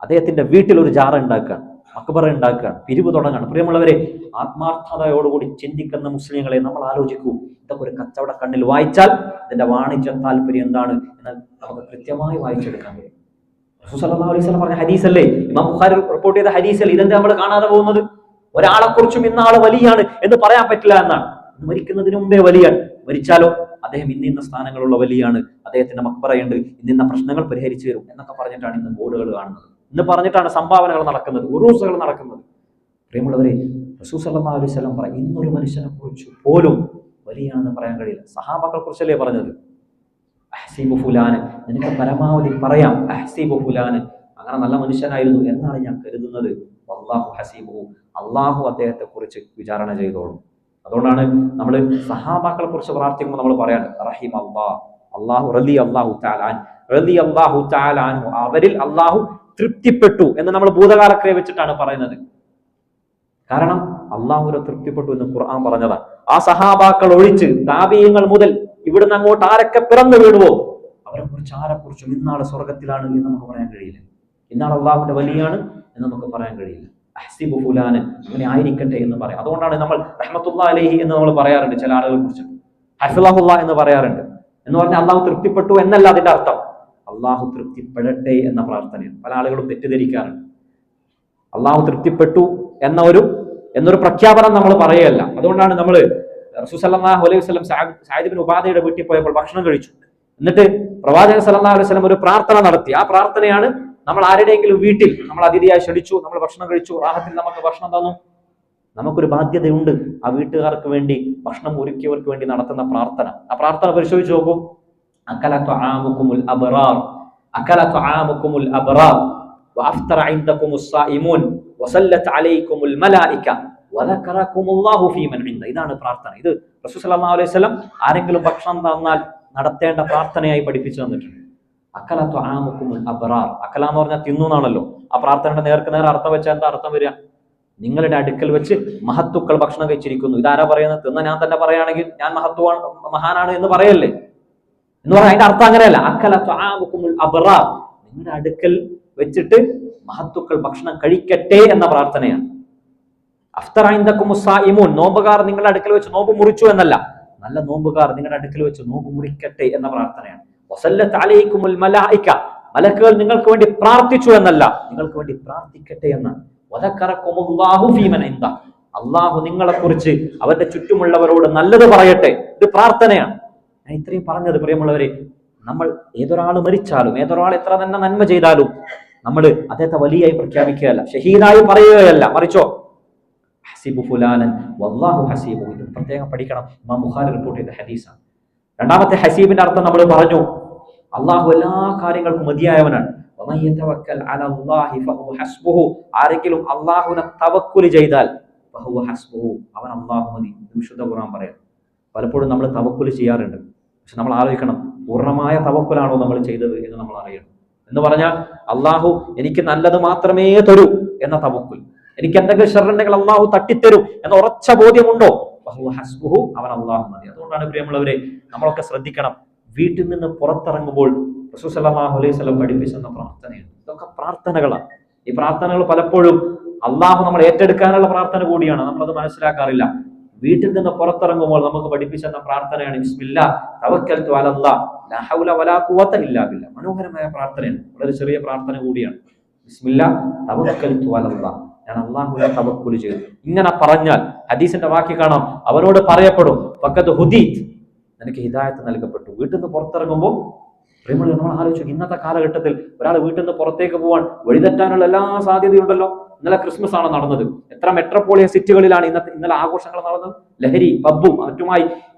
അദ്ദേഹത്തിന്റെ വീട്ടിൽ ഒരു ജാറ ഉണ്ടാക്കുകയാണ്, മക്ബറ ഉണ്ടാക്കുകയാണ്, പിരിവ് തുടങ്ങുകയാണ്. പ്രിയമുള്ളവരെ, ആത്മാർത്ഥതയോടുകൂടി ചിന്തിക്കുന്ന മുസ്ലിങ്ങളെ നമ്മൾ ആലോചിക്കൂ. ഇതൊക്കെ ഒരു കച്ചവട കണ്ണിൽ വായിച്ചാൽ ഇതിന്റെ വാണിജ്യ താല്പര്യം എന്താണ് എന്ന് നമുക്ക് കൃത്യമായി വായിച്ചെടുക്കാൻ കഴിയും. റസൂൽ സല്ലല്ലാഹു അലൈഹി വസല്ലം പറഞ്ഞ ഹദീസല്ലേ, ഇമാം ബുഖാരി റിപ്പോർട്ട് ചെയ്ത ഹദീസല്ലേ. ഇതെന്താ നമ്മൾ കാണാതെ പോകുന്നത്? ഒരാളെ കുറിച്ചും ഇന്ന ആള് വലിയാണ് എന്ന് പറയാൻ പറ്റില്ല എന്നാണ്. മരിക്കുന്നതിന് മുമ്പേ വലിയാണ്. മരിച്ചാലോ അദ്ദേഹം ഇന്നിന്ന സ്ഥാനങ്ങളുള്ള വലിയാണ്, അദ്ദേഹത്തിന്റെ മക്ബറയുണ്ട്, ഇന്നിന്ന പ്രശ്നങ്ങൾ പരിഹരിച്ചു തരും എന്നൊക്കെ പറഞ്ഞിട്ടാണ് ഇന്ന് ബോർഡുകൾ കാണുന്നത്. ഇന്ന് പറഞ്ഞിട്ടാണ് സംഭാവനകൾ നടക്കുന്നത്, ഉറൂസുകൾ നടക്കുന്നത്. പ്രിയമുള്ളവരെ, റസൂൽ സല്ലല്ലാഹു അലൈഹി വസല്ലം പറയും, ഇന്നൊരു മനുഷ്യനെ കുറിച്ച് പോലും വലിയാണെന്ന് പറയാൻ കഴിയില്ല. സഹാബാക്കളെ കുറിച്ചല്ലേ പറഞ്ഞത്? അഹ്സിബു ഫുലാനൻ, നിനക്ക് പരമാവധി പറയാം, അഹ്സിബു ഫുലാനൻ, അങ്ങനെ നല്ല മനുഷ്യനായിരുന്നു എന്നാണ് ഞാൻ കരുതുന്നത്. വല്ലാഹു ഹസീബുഹു, അള്ളാഹു അദ്ദേഹത്തെ കുറിച്ച് വിചാരണ ചെയ്തോളും. അതുകൊണ്ടാണ് നമ്മൾ സഹാബാക്കളെ കുറിച്ച് പ്രാർത്ഥിക്കുമ്പോൾ നമ്മൾ പറയാൻ റഹീം അല്ലാഹ്, അള്ളാഹു റളി അല്ലാഹു തആല റളി അല്ലാഹു തആല അൻഹു, അവരിൽ അള്ളാഹു തൃപ്തിപ്പെട്ടു എന്ന് നമ്മൾ ഭൂതകാലക്രിയ വെച്ചിട്ടാണ് പറയുന്നത്. കാരണം അള്ളാഹുവിനെ തൃപ്തിപ്പെട്ടു എന്ന് ഖുർആൻ പറഞ്ഞതാണ്. ആ സഹാബാക്കൾ ഒഴിച്ച് താബിഈങ്ങൾ മുതൽ ഇവിടുന്ന് അങ്ങോട്ട് ആരൊക്കെ പിറന്നു വീണുവോ അവരെ കുറിച്ച് ആരെക്കുറിച്ചും ഇന്നാള് സ്വർഗത്തിലാണ് എന്ന് നമുക്ക് പറയാൻ കഴിയില്ല. ഇന്നാൾ അള്ളാഹുവിന്റെ വലിയാണ് എന്ന് നമുക്ക് പറയാൻ കഴിയില്ല. അഹ്സിബു ഫുലാനൻ, അങ്ങനെ ആയിരിക്കട്ടെ എന്ന് പറയാം. അതുകൊണ്ടാണ് നമ്മൾ റഹ്മത്തുള്ളാഹി അലൈഹി എന്ന് നമ്മൾ പറയാറുണ്ട്. ചില ആളുകളെ കുറിച്ച് ഹഫിളഹുല്ലാഹ് എന്ന് പറയാറുണ്ട്. എന്ന് പറഞ്ഞാൽ അള്ളാഹു തൃപ്തിപ്പെട്ടു എന്നല്ല അതിന്റെ അർത്ഥം, അള്ളാഹു തൃപ്തിപ്പെടട്ടെ എന്ന പ്രാർത്ഥനയാണ്. പല ആളുകളും തെറ്റിദ്ധരിക്കാറുണ്ട്. അള്ളാഹു തൃപ്തിപ്പെട്ടു എന്നൊരു പ്രഖ്യാപനം നമ്മൾ പറയുകയല്ല. അതുകൊണ്ടാണ് നമ്മൾ റസൂൽ സല്ലല്ലാഹു അലൈഹി വസല്ലം സഅദ് ഇബ്നു ഉബാദയുടെ വീട്ടിൽ പോയപ്പോൾ ഭക്ഷണം കഴിച്ചു. എന്നിട്ട് പ്രവാചകൻ സല്ലല്ലാഹു അലൈഹി വസല്ലം ഒരു പ്രാർത്ഥന നടത്തി. ആ പ്രാർത്ഥനയാണ് നമ്മൾ ആരുടെയെങ്കിലും വീട്ടിൽ നമ്മൾ അതിഥിയായി ക്ഷണിച്ചു, നമ്മൾ ഭക്ഷണം കഴിച്ചു, റാഹത്തിൽ നമുക്ക് ഭക്ഷണം തന്നു, നമുക്കൊരു ബാധ്യതയുണ്ട് ആ വീട്ടുകാർക്ക് വേണ്ടി, ഭക്ഷണം ഒരുക്കിയവർക്ക് വേണ്ടി നടത്തുന്ന പ്രാർത്ഥന. ആ പ്രാർത്ഥന പരിശോധിച്ച് നോക്കും. അക്കല തുആമുകുമുൽ അബ്റാർ, അക്കല തുആമുകുമുൽ അബ്റാർ വഅഫ്തറ ഇൻദകുമുസ് സായിമൂൻ വസല്ലത്ത് അലൈക്കുമുൽ മലായിക വദകറകുമുല്ലാഹു ഫീമൻ ഇൻദ. ഇതാണ് പ്രാർത്ഥന. ഇത് റസൂൽ സല്ലല്ലാഹു അലൈഹി വസല്ലം ആരെങ്കിലും ഭക്ഷണം തന്നാൽ നടത്തേണ്ട പ്രാർത്ഥനയായി പഠിപ്പിച്ചു തന്നിട്ടുണ്ട്. അക്കല തുആമുകുമുൽ അബ്റാർ, അക്കല എന്ന് പറഞ്ഞാൽ തിന്നു എന്നാണല്ലോ. ആ പ്രാർത്ഥനയുടെ നേർക്ക് നേരെ അർത്ഥം വെച്ചാൽ എന്താ അർത്ഥം വരിക? നിങ്ങളുടെ അടുക്കൽ വെച്ച് മഹത്തുക്കൾ ഭക്ഷണം കഴിച്ചിരിക്കുന്നു. ഇതാരാ പറയുന്നത്? തിന്ന ഞാൻ തന്നെ പറയുകയാണെങ്കിൽ ഞാൻ മഹാനാണ് എന്ന് പറയല്ലേ എന്ന് പറയാം. അതിന്റെ അർത്ഥം അങ്ങനെയല്ല. അക്കല ത്വആമുകുമുൽ അബ്റാർ, നിങ്ങളുടെ അടുക്കൽ വെച്ചിട്ട് മഹത്തുക്കൾ ഭക്ഷണം കഴിക്കട്ടെ എന്ന പ്രാർത്ഥനയാണ്. അഫ്തറ ഇൻദകുമുസ് സായിമൂൻ, നോമ്പുകാർ നിങ്ങളുടെ അടുക്കൽ വെച്ച് നോമ്പ് മുറിച്ചു എന്നല്ല, നല്ല നോമ്പുകാർ നിങ്ങളുടെ അടുക്കൽ വെച്ച് നോമ്പ് മുറിക്കട്ടെ എന്ന പ്രാർത്ഥനയാണ്. വസല്ലത്ത് അലൈക്കുമുൽ മലായിക, മലക്കുകൾ നിങ്ങൾക്ക് വേണ്ടി പ്രാർത്ഥിച്ചു എന്നല്ല, നിങ്ങൾക്ക് വേണ്ടി പ്രാർത്ഥിക്കട്ടെ എന്നാണ്. വദക്കറകുമുല്ലാഹു ഫീമൻ ഇൻദ, അള്ളാഹു നിങ്ങളെ കുറിച്ച് അവരുടെ ചുറ്റുമുള്ളവരോട് നല്ലത് പറയട്ടെ. ഇത് പ്രാർത്ഥനയാണ്. ഞാൻ ഇത്രയും പറഞ്ഞത് പ്രിയമുള്ളവരെ, നമ്മൾ ഏതൊരാൾ മരിച്ചാലും ഏതൊരാൾ എത്ര തന്നെ നന്മ ചെയ്താലും നമ്മൾ അദ്ദേഹത്തെ വലിയായി പ്രഖ്യാപിക്കുകയല്ല, ഷഹീദായി പറയുകയല്ല, മറിച്ചോ ഹസിബു ഫുലാനൻ വല്ലാഹു ഹസീബു. ഇത് പ്രത്യേകം പഠിക്കണം. ഇമാം ബുഖാരി റിപ്പോർട്ട് ചെയ്ത ഹദീസാണ്. രണ്ടാമത്തെ ഹസീബിന്റെ അർത്ഥം നമ്മൾ പറഞ്ഞു, അള്ളാഹു എല്ലാ കാര്യങ്ങൾക്കും മതിയായവനാണ്. വമൻ യതവക്കൽ അലല്ലാഹി ഫഹുവ ഹസ്ബുഹു, ആരെങ്കിലും അള്ളാഹുവിനെ തവക്കുൽ ചെയ്താൽ ഫഹുവ ഹസ്ബുഹു, അവൻ അള്ളാഹു മതി. വിശുദ്ധ ഖുർആൻ പറയാം. പലപ്പോഴും നമ്മൾ തവക്കുൽ ചെയ്യാറുണ്ട്, പക്ഷെ നമ്മൾ ആലോചിക്കണം, പൂർണ്ണമായ തവക്കുലാണോ നമ്മൾ ചെയ്തത് എന്ന് നമ്മൾ അറിയണം. എന്ന് പറഞ്ഞാൽ അള്ളാഹു എനിക്ക് നല്ലത് മാത്രമേ തരൂ എന്ന തവക്കുൽ, എനിക്ക് എന്തെങ്കിലും ഷർറുണ്ടെങ്കിൽ അള്ളാഹു തട്ടിത്തരും എന്ന ഉറച്ച ബോധ്യമുണ്ടോ? ഫഹുവ ഹസ്ബുഹു, അവൻ അള്ളാഹു മതി. അതുകൊണ്ടാണ് പ്രിയമുള്ളവരെ നമ്മളൊക്കെ ശ്രദ്ധിക്കണം, വീട്ടിൽ നിന്ന് പുറത്തിറങ്ങുമ്പോൾ റസൂൽ സല്ലല്ലാഹു അലൈഹി വസല്ലം പഠിപ്പിച്ചെന്ന പ്രാർത്ഥനയാണ്. ഇതൊക്കെ പ്രാർത്ഥനകളാണ്. ഈ പ്രാർത്ഥനകൾ പലപ്പോഴും അള്ളാഹു നമ്മൾ ഏറ്റെടുക്കാനുള്ള പ്രാർത്ഥന കൂടിയാണ്, നമ്മളത് മനസ്സിലാക്കാറില്ല. വീട്ടിൽ നിന്ന് പുറത്തിറങ്ങുമ്പോൾ നമുക്ക് പഠിപ്പിച്ചെന്ന പ്രാർത്ഥനയാണ് ബിസ്മില്ലാ തവക്കൽതു അലല്ലാഹ് ലാ ഹൗല വലാ ഖുവത ഇല്ലാ ബില്ലാഹ്. മനോഹരമായ പ്രാർത്ഥനയാണ്, വളരെ ചെറിയ പ്രാർത്ഥന കൂടിയാണ്. ബിസ്മില്ലാ തവക്കൽതു അലല്ലാഹ്, ഞാൻ അള്ളാഹുവിനെ തവക്കുൽ ചെയ്തു. ഇങ്ങനെ പറഞ്ഞാൽ ഹദീസിന്റെ വാക്യം കാണാം, അവനോട് പറയപ്പെടും ഫഖദ് ഹുദീത്, നിനക്ക് ഹിദായത്ത് നൽകപ്പെട്ടു. വീട്ടിൽ നിന്ന് പുറത്തിറങ്ങുമ്പോൾ പ്രിയമുള്ളവർ, നമ്മൾ ആലോചിച്ചു, ഇന്നത്തെ കാലഘട്ടത്തിൽ ഒരാൾ വീട്ടിൽ നിന്ന് പുറത്തേക്ക് പോകാൻ വഴിതെറ്റാനുള്ള എല്ലാ സാധ്യതയുണ്ടല്ലോ. ഇന്നലെ ക്രിസ്മസ് ആണ് നടന്നത്. എത്ര മെട്രോപോളിയൻ സിറ്റികളിലാണ് ഇന്നലെ ആഘോഷങ്ങൾ നടന്നത്, ലഹരി പബ്ബും മറ്റുമായി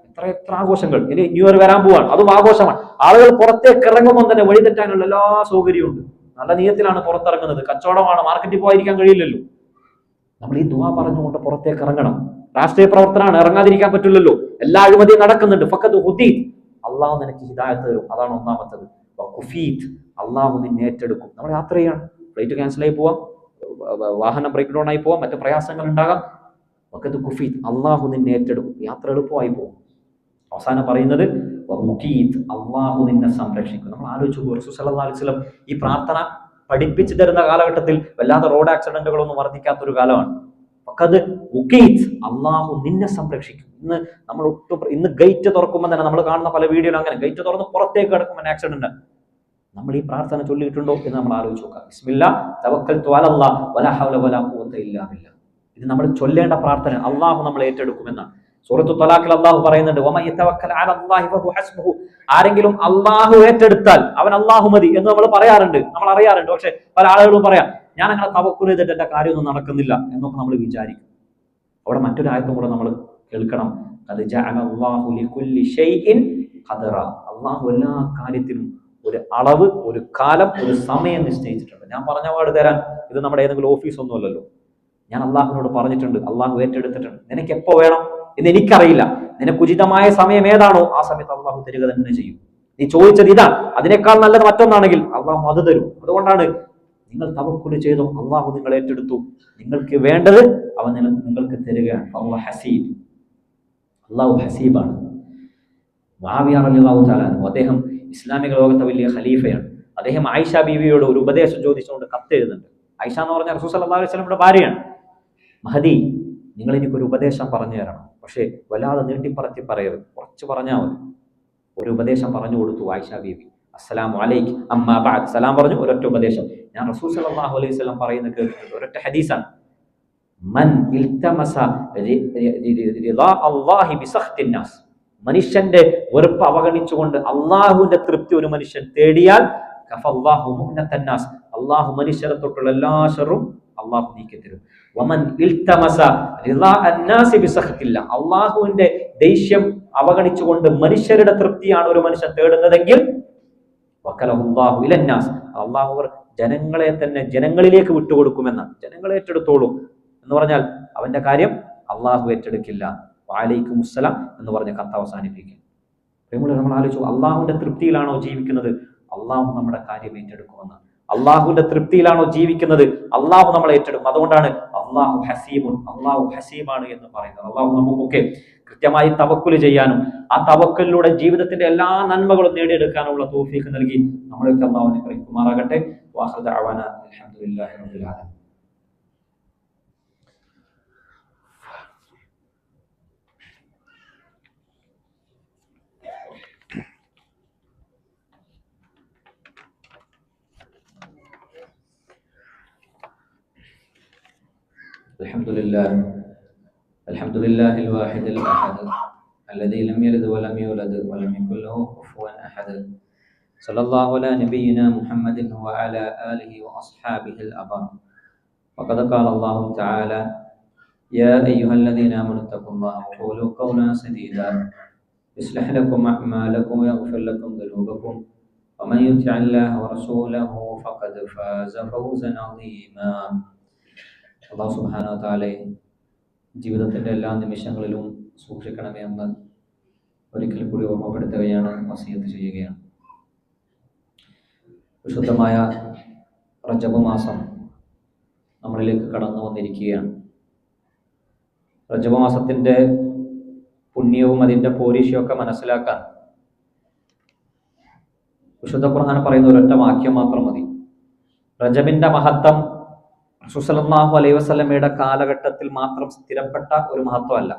എത്ര ആഘോഷങ്ങൾ. ഇനി ന്യൂ ഇയർ വരാൻ പോവാണ്, അതും ആഘോഷമാണ്. ആളുകൾ പുറത്തേക്ക് ഇറങ്ങുമ്പോൾ തന്നെ വഴിതെറ്റാനുള്ള എല്ലാ സൗകര്യവും ഉണ്ട്. നല്ല നീയത്തിലാണ് പുറത്തിറങ്ങുന്നത്, കച്ചവടമാണ്, മാർക്കറ്റിൽ പോയിരിക്കാൻ കഴിയില്ലല്ലോ. നമ്മൾ ഈ ദുആ പറഞ്ഞുകൊണ്ട് പുറത്തേക്ക് ഇറങ്ങണം. രാഷ്ട്രീയ പ്രവർത്തനമാണ്, ഇറങ്ങാതിരിക്കാൻ പറ്റില്ലല്ലോ. എല്ലാ അഴിമതിയും നടക്കുന്നുണ്ട്. ഫഖദ് ഹുദീത്, അള്ളാഹു നിനക്ക് ഹിദായത്ത് തരും, അതാണ് ഒന്നാമത്തത്. വഖുഫീത്, അള്ളാഹു നിന്നെ ഏറ്റെടുക്കും. നമ്മൾ യാത്ര ചെയ്യാണ്, ഫ്ലൈറ്റ് ക്യാൻസലായി പോവാം, വാഹനം ബ്രേക്ക് ഡൗൺ ആയി പോവാം, മറ്റു പ്രയാസങ്ങൾ ഉണ്ടാകാം. വഖദ് ഖുഫീത്, അള്ളാഹു നിന്നെ ഏറ്റെടുക്കും, യാത്ര എളുപ്പമായി പോകും. അവസാനം പറയുന്നത് വഖീത്, അള്ളാഹു നിന്നെ സംരക്ഷിക്കും. നമ്മൾ ആലോചിച്ചു, റസൂൽ സല്ലല്ലാഹു അലൈഹി വസല്ലം ഈ പ്രാർത്ഥന പഠിപ്പിച്ചു തരുന്ന കാലഘട്ടത്തിൽ വല്ലാതെ റോഡ് ആക്സിഡന്റുകളൊന്നും വർദ്ധിക്കാത്തൊരു കാലമാണ്. ഫഖദ് വഖീത്, അള്ളാഹു നിന്നെ സംരക്ഷിക്കും. ഇന്ന് ഗേറ്റ് തുറക്കുമ്പോൾ തന്നെ നമ്മൾ കാണുന്ന പല വീഡിയോയിലും അങ്ങനെ ഗേറ്റ് തുറന്ന് പുറത്തേക്ക് കിടക്കുമ്പോൾ ആക്സിഡന്റ്. നമ്മൾ ഈ പ്രാർത്ഥന ചൊല്ലിയിട്ടുണ്ടോ എന്ന് നമ്മൾ ആലോചിച്ച് നോക്കാം. ബിസ്മില്ലാ തവക്കൽതു അലല്ലാഹ് വലാ ഹൗല വലാ ഖുവത ഇല്ലാ ബില്ലാഹ്. ഇത് നമ്മൾ ചൊല്ലേണ്ട പ്രാർത്ഥന, അള്ളാഹു നമ്മളെ ഏറ്റെടുക്കുമെന്നാണ്. സൂറത്തു തലാഖിൽ അള്ളാഹു പറയുന്നുണ്ട്, വമൻ യതവക്കൽ അലല്ലാഹി ഫഹുവ ഹസ്ബുഹു, ആരെങ്കിലും അള്ളാഹു ഏറ്റെടുത്താൽ അവൻ അള്ളാഹു മതി എന്ന് നമ്മൾ പറയാറുണ്ട്, നമ്മൾ അറിയാറുണ്ട്. പക്ഷെ പല ആളുകളും പറയാം, ഞാൻ അങ്ങനെ തവക്കുൽ ചെയ്തിട്ട് എന്റെ കാര്യമൊന്നും നടക്കുന്നില്ല എന്നൊക്കെ നമ്മൾ വിചാരിക്കും. അവിടെ മറ്റൊരു ആയത്തും കൂടെ നമ്മൾ കേൾക്കണം. ഖദ് ജഅലല്ലാഹു ലികുല്ലി ഷൈഇൻ ഖദറ, അള്ളാഹു എല്ലാ കാര്യത്തിനും ഒരു അളവ്, ഒരു കാലം, ഒരു സമയം നിശ്ചയിച്ചിട്ടുണ്ട്. ഞാൻ പറഞ്ഞ പാട് തരാൻ ഇത് നമ്മുടെ ഏതെങ്കിലും ഓഫീസ് ഒന്നും അല്ലല്ലോ. ഞാൻ അള്ളാഹുവിനോട് പറഞ്ഞിട്ടുണ്ട്, അള്ളാഹു ഏറ്റെടുത്തിട്ടുണ്ട്. നിനക്ക് എപ്പോ വേണം എന്ന് എനിക്കറിയില്ല, നിനക്ക് ഉചിതമായ സമയം ഏതാണോ ആ സമയത്ത് അള്ളാഹു തരിക തന്നെ ചെയ്യും. നീ ചോദിച്ചത് ഇതാണ്, അതിനേക്കാൾ നല്ലത് മറ്റൊന്നാണെങ്കിൽ അള്ളാഹു അത് തരും. അതുകൊണ്ടാണ് നിങ്ങൾ തവക്കുൽ ചെയ്തു, അള്ളാഹു നിങ്ങൾ ഏറ്റെടുത്തു, നിങ്ങൾക്ക് വേണ്ടത് അവൻ നിങ്ങൾക്ക് തരികയാണ്. അള്ളാഹു ഹസീബ്, അള്ളാഹു ഹസീബാണ്. മുആവിയ റളിയല്ലാഹു തആല അൻഹു, അദ്ദേഹം ഇസ്ലാമിക ലോകത്തെ വലിയ ഖലീഫയാണ്. അദ്ദേഹം ആയിഷ ബീവിയോട് ഒരു ഉപദേശം ചോദിച്ചുകൊണ്ട് കത്തെഴുതുന്നുണ്ട്. ആയിഷ എന്ന് പറഞ്ഞാൽ റസൂൽ സല്ലല്ലാഹു അലൈഹി വസല്ലമയുടെ ഭാര്യയാണ്. മഹദി, നിങ്ങൾ എനിക്കൊരു ഉപദേശം പറഞ്ഞു തരണം, പക്ഷേ വല്ലാതെ നീട്ടിപ്പറത്തി പറയരുത്, കുറച്ച് പറഞ്ഞാൽ മതി. ഒരു ഉപദേശം പറഞ്ഞു കൊടുത്തു ആയിഷ ബീവി. അസ്സലാമു അലൈക്കും അമ്മാ ബഅദ്, സലാം പറഞ്ഞു, ഒരൊറ്റ ഉപദേശം. ഞാൻ റസൂൽ സല്ലല്ലാഹു അലൈഹി വസല്ലം പറയുന്നത് കേട്ടിട്ടുണ്ട്, ഒരൊറ്റ ഹദീസാണ്. മൻ ഇൽതമസ റിളാ അല്ലാഹി ബിസഖ്തിൻ നാസ്, മനുഷ്യന്റെ വെറുപ്പ് അവഗണിച്ചുകൊണ്ട് അള്ളാഹുവിന്റെ തൃപ്തി ഒരു മനുഷ്യൻ തേടിയാൽ കഫല്ലാഹു മുഅ്നതൻ നാസ്, അള്ളാഹു മനുഷ്യരെ തൊട്ടുള്ള എല്ലാ ഷർറും അള്ളാഹു നീക്കിത്തരും. വമൻ ഇൽതമസ റിളാ അന്നാസി ബിസഖ്തില്ലാ, അള്ളാഹുവിന്റെ ദേഷ്യം അവഗണിച്ചുകൊണ്ട് മനുഷ്യരുടെ തൃപ്തിയാണ് ഒരു മനുഷ്യൻ തേടുന്നതെങ്കിൽ വക്കലഹുല്ലാഹു ഇലന്നാസ്, അള്ളാഹു ജനങ്ങളെ തന്നെ ജനങ്ങളിലേക്ക് വിട്ടുകൊടുക്കുമെന്നാണ്. ജനങ്ങളെ ഏറ്റെടുത്തോളൂ എന്ന് പറഞ്ഞാൽ അവന്റെ കാര്യം അള്ളാഹു ഏറ്റെടുക്കില്ല. വഅലൈക്കും അസ്സലാം എന്ന് പറഞ്ഞ കത്ത് അവസാനിപ്പിക്കും. നമ്മൾ ആലോചിച്ചു, അള്ളാഹുവിന്റെ തൃപ്തിയിലാണോ ജീവിക്കുന്നത്, അള്ളാഹു നമ്മുടെ കാര്യം ഏറ്റെടുക്കുമെന്ന്. അള്ളാഹുവിന്റെ തൃപ്തിയിലാണോ ജീവിക്കുന്നത്, അള്ളാഹു നമ്മളെ ഏറ്റെടുക്കും. അതുകൊണ്ടാണ് അള്ളാഹു ഹസീബാണ് എന്ന് പറയുന്നത്. അള്ളാഹു നമുക്കൊക്കെ കൃത്യമായി തവക്കുൽ ചെയ്യാനും ആ തവക്കലിലൂടെ ജീവിതത്തിന്റെ എല്ലാ നന്മകളും നേടിയെടുക്കാനുള്ള തൗഫീഖ് നൽകി നമ്മളൊക്കെ അള്ളാഹു അനുഗ്രഹിക്കുമാറാകട്ടെ. വാഖിറു ദഅവാന അൽഹംദുലില്ലാഹി റബ്ബിൽ ആലമീൻ. الحمد لله الواحد الأحد الذي لم يلد ولم يولد ولم يكن له كفوا أحد. صلى الله على نبينا محمد وعلى آله وأصحابه الأبرار. وقد قال الله تعالى: يا أيها الذين آمنوا اتقوا الله وقولوا قولا سديدا يصلح لكم أعمالكم ويغفر لكم ذنوبكم ومن يطع الله ورسوله فقد فاز فوزا عظيما. അല്ലാഹു സുബ്ഹാനഹു വ തആല ജീവിതത്തിന്റെ എല്ലാ നിമിഷങ്ങളിലും സൂക്ഷിക്കണമേ എന്ന് ഒരിക്കൽ കൂടി ഓർമ്മപ്പെടുത്തുകയാണ്, വസിയത്ത് ചെയ്യുകയാണ്. വിശുദ്ധമായ റജബ് മാസം നമ്മളിലേക്ക് കടന്നു വന്നിരിക്കുകയാണ്. റജബ് മാസത്തിന്റെ പുണ്യവും അതിന്റെ പോരീശയൊക്കെ മനസ്സിലാക്കാൻ വിശുദ്ധ ഖുർആൻ പറയുന്ന ഒരൊറ്റ വാക്യം മാത്രം മതി. റജബിന്റെ മഹത്വം റസൂൽ സല്ലല്ലാഹു അലൈഹി വസല്ലമയുടെ കാലഘട്ടത്തിൽ മാത്രം സ്ഥിരപ്പെട്ട ഒരു മഹത്വമല്ല.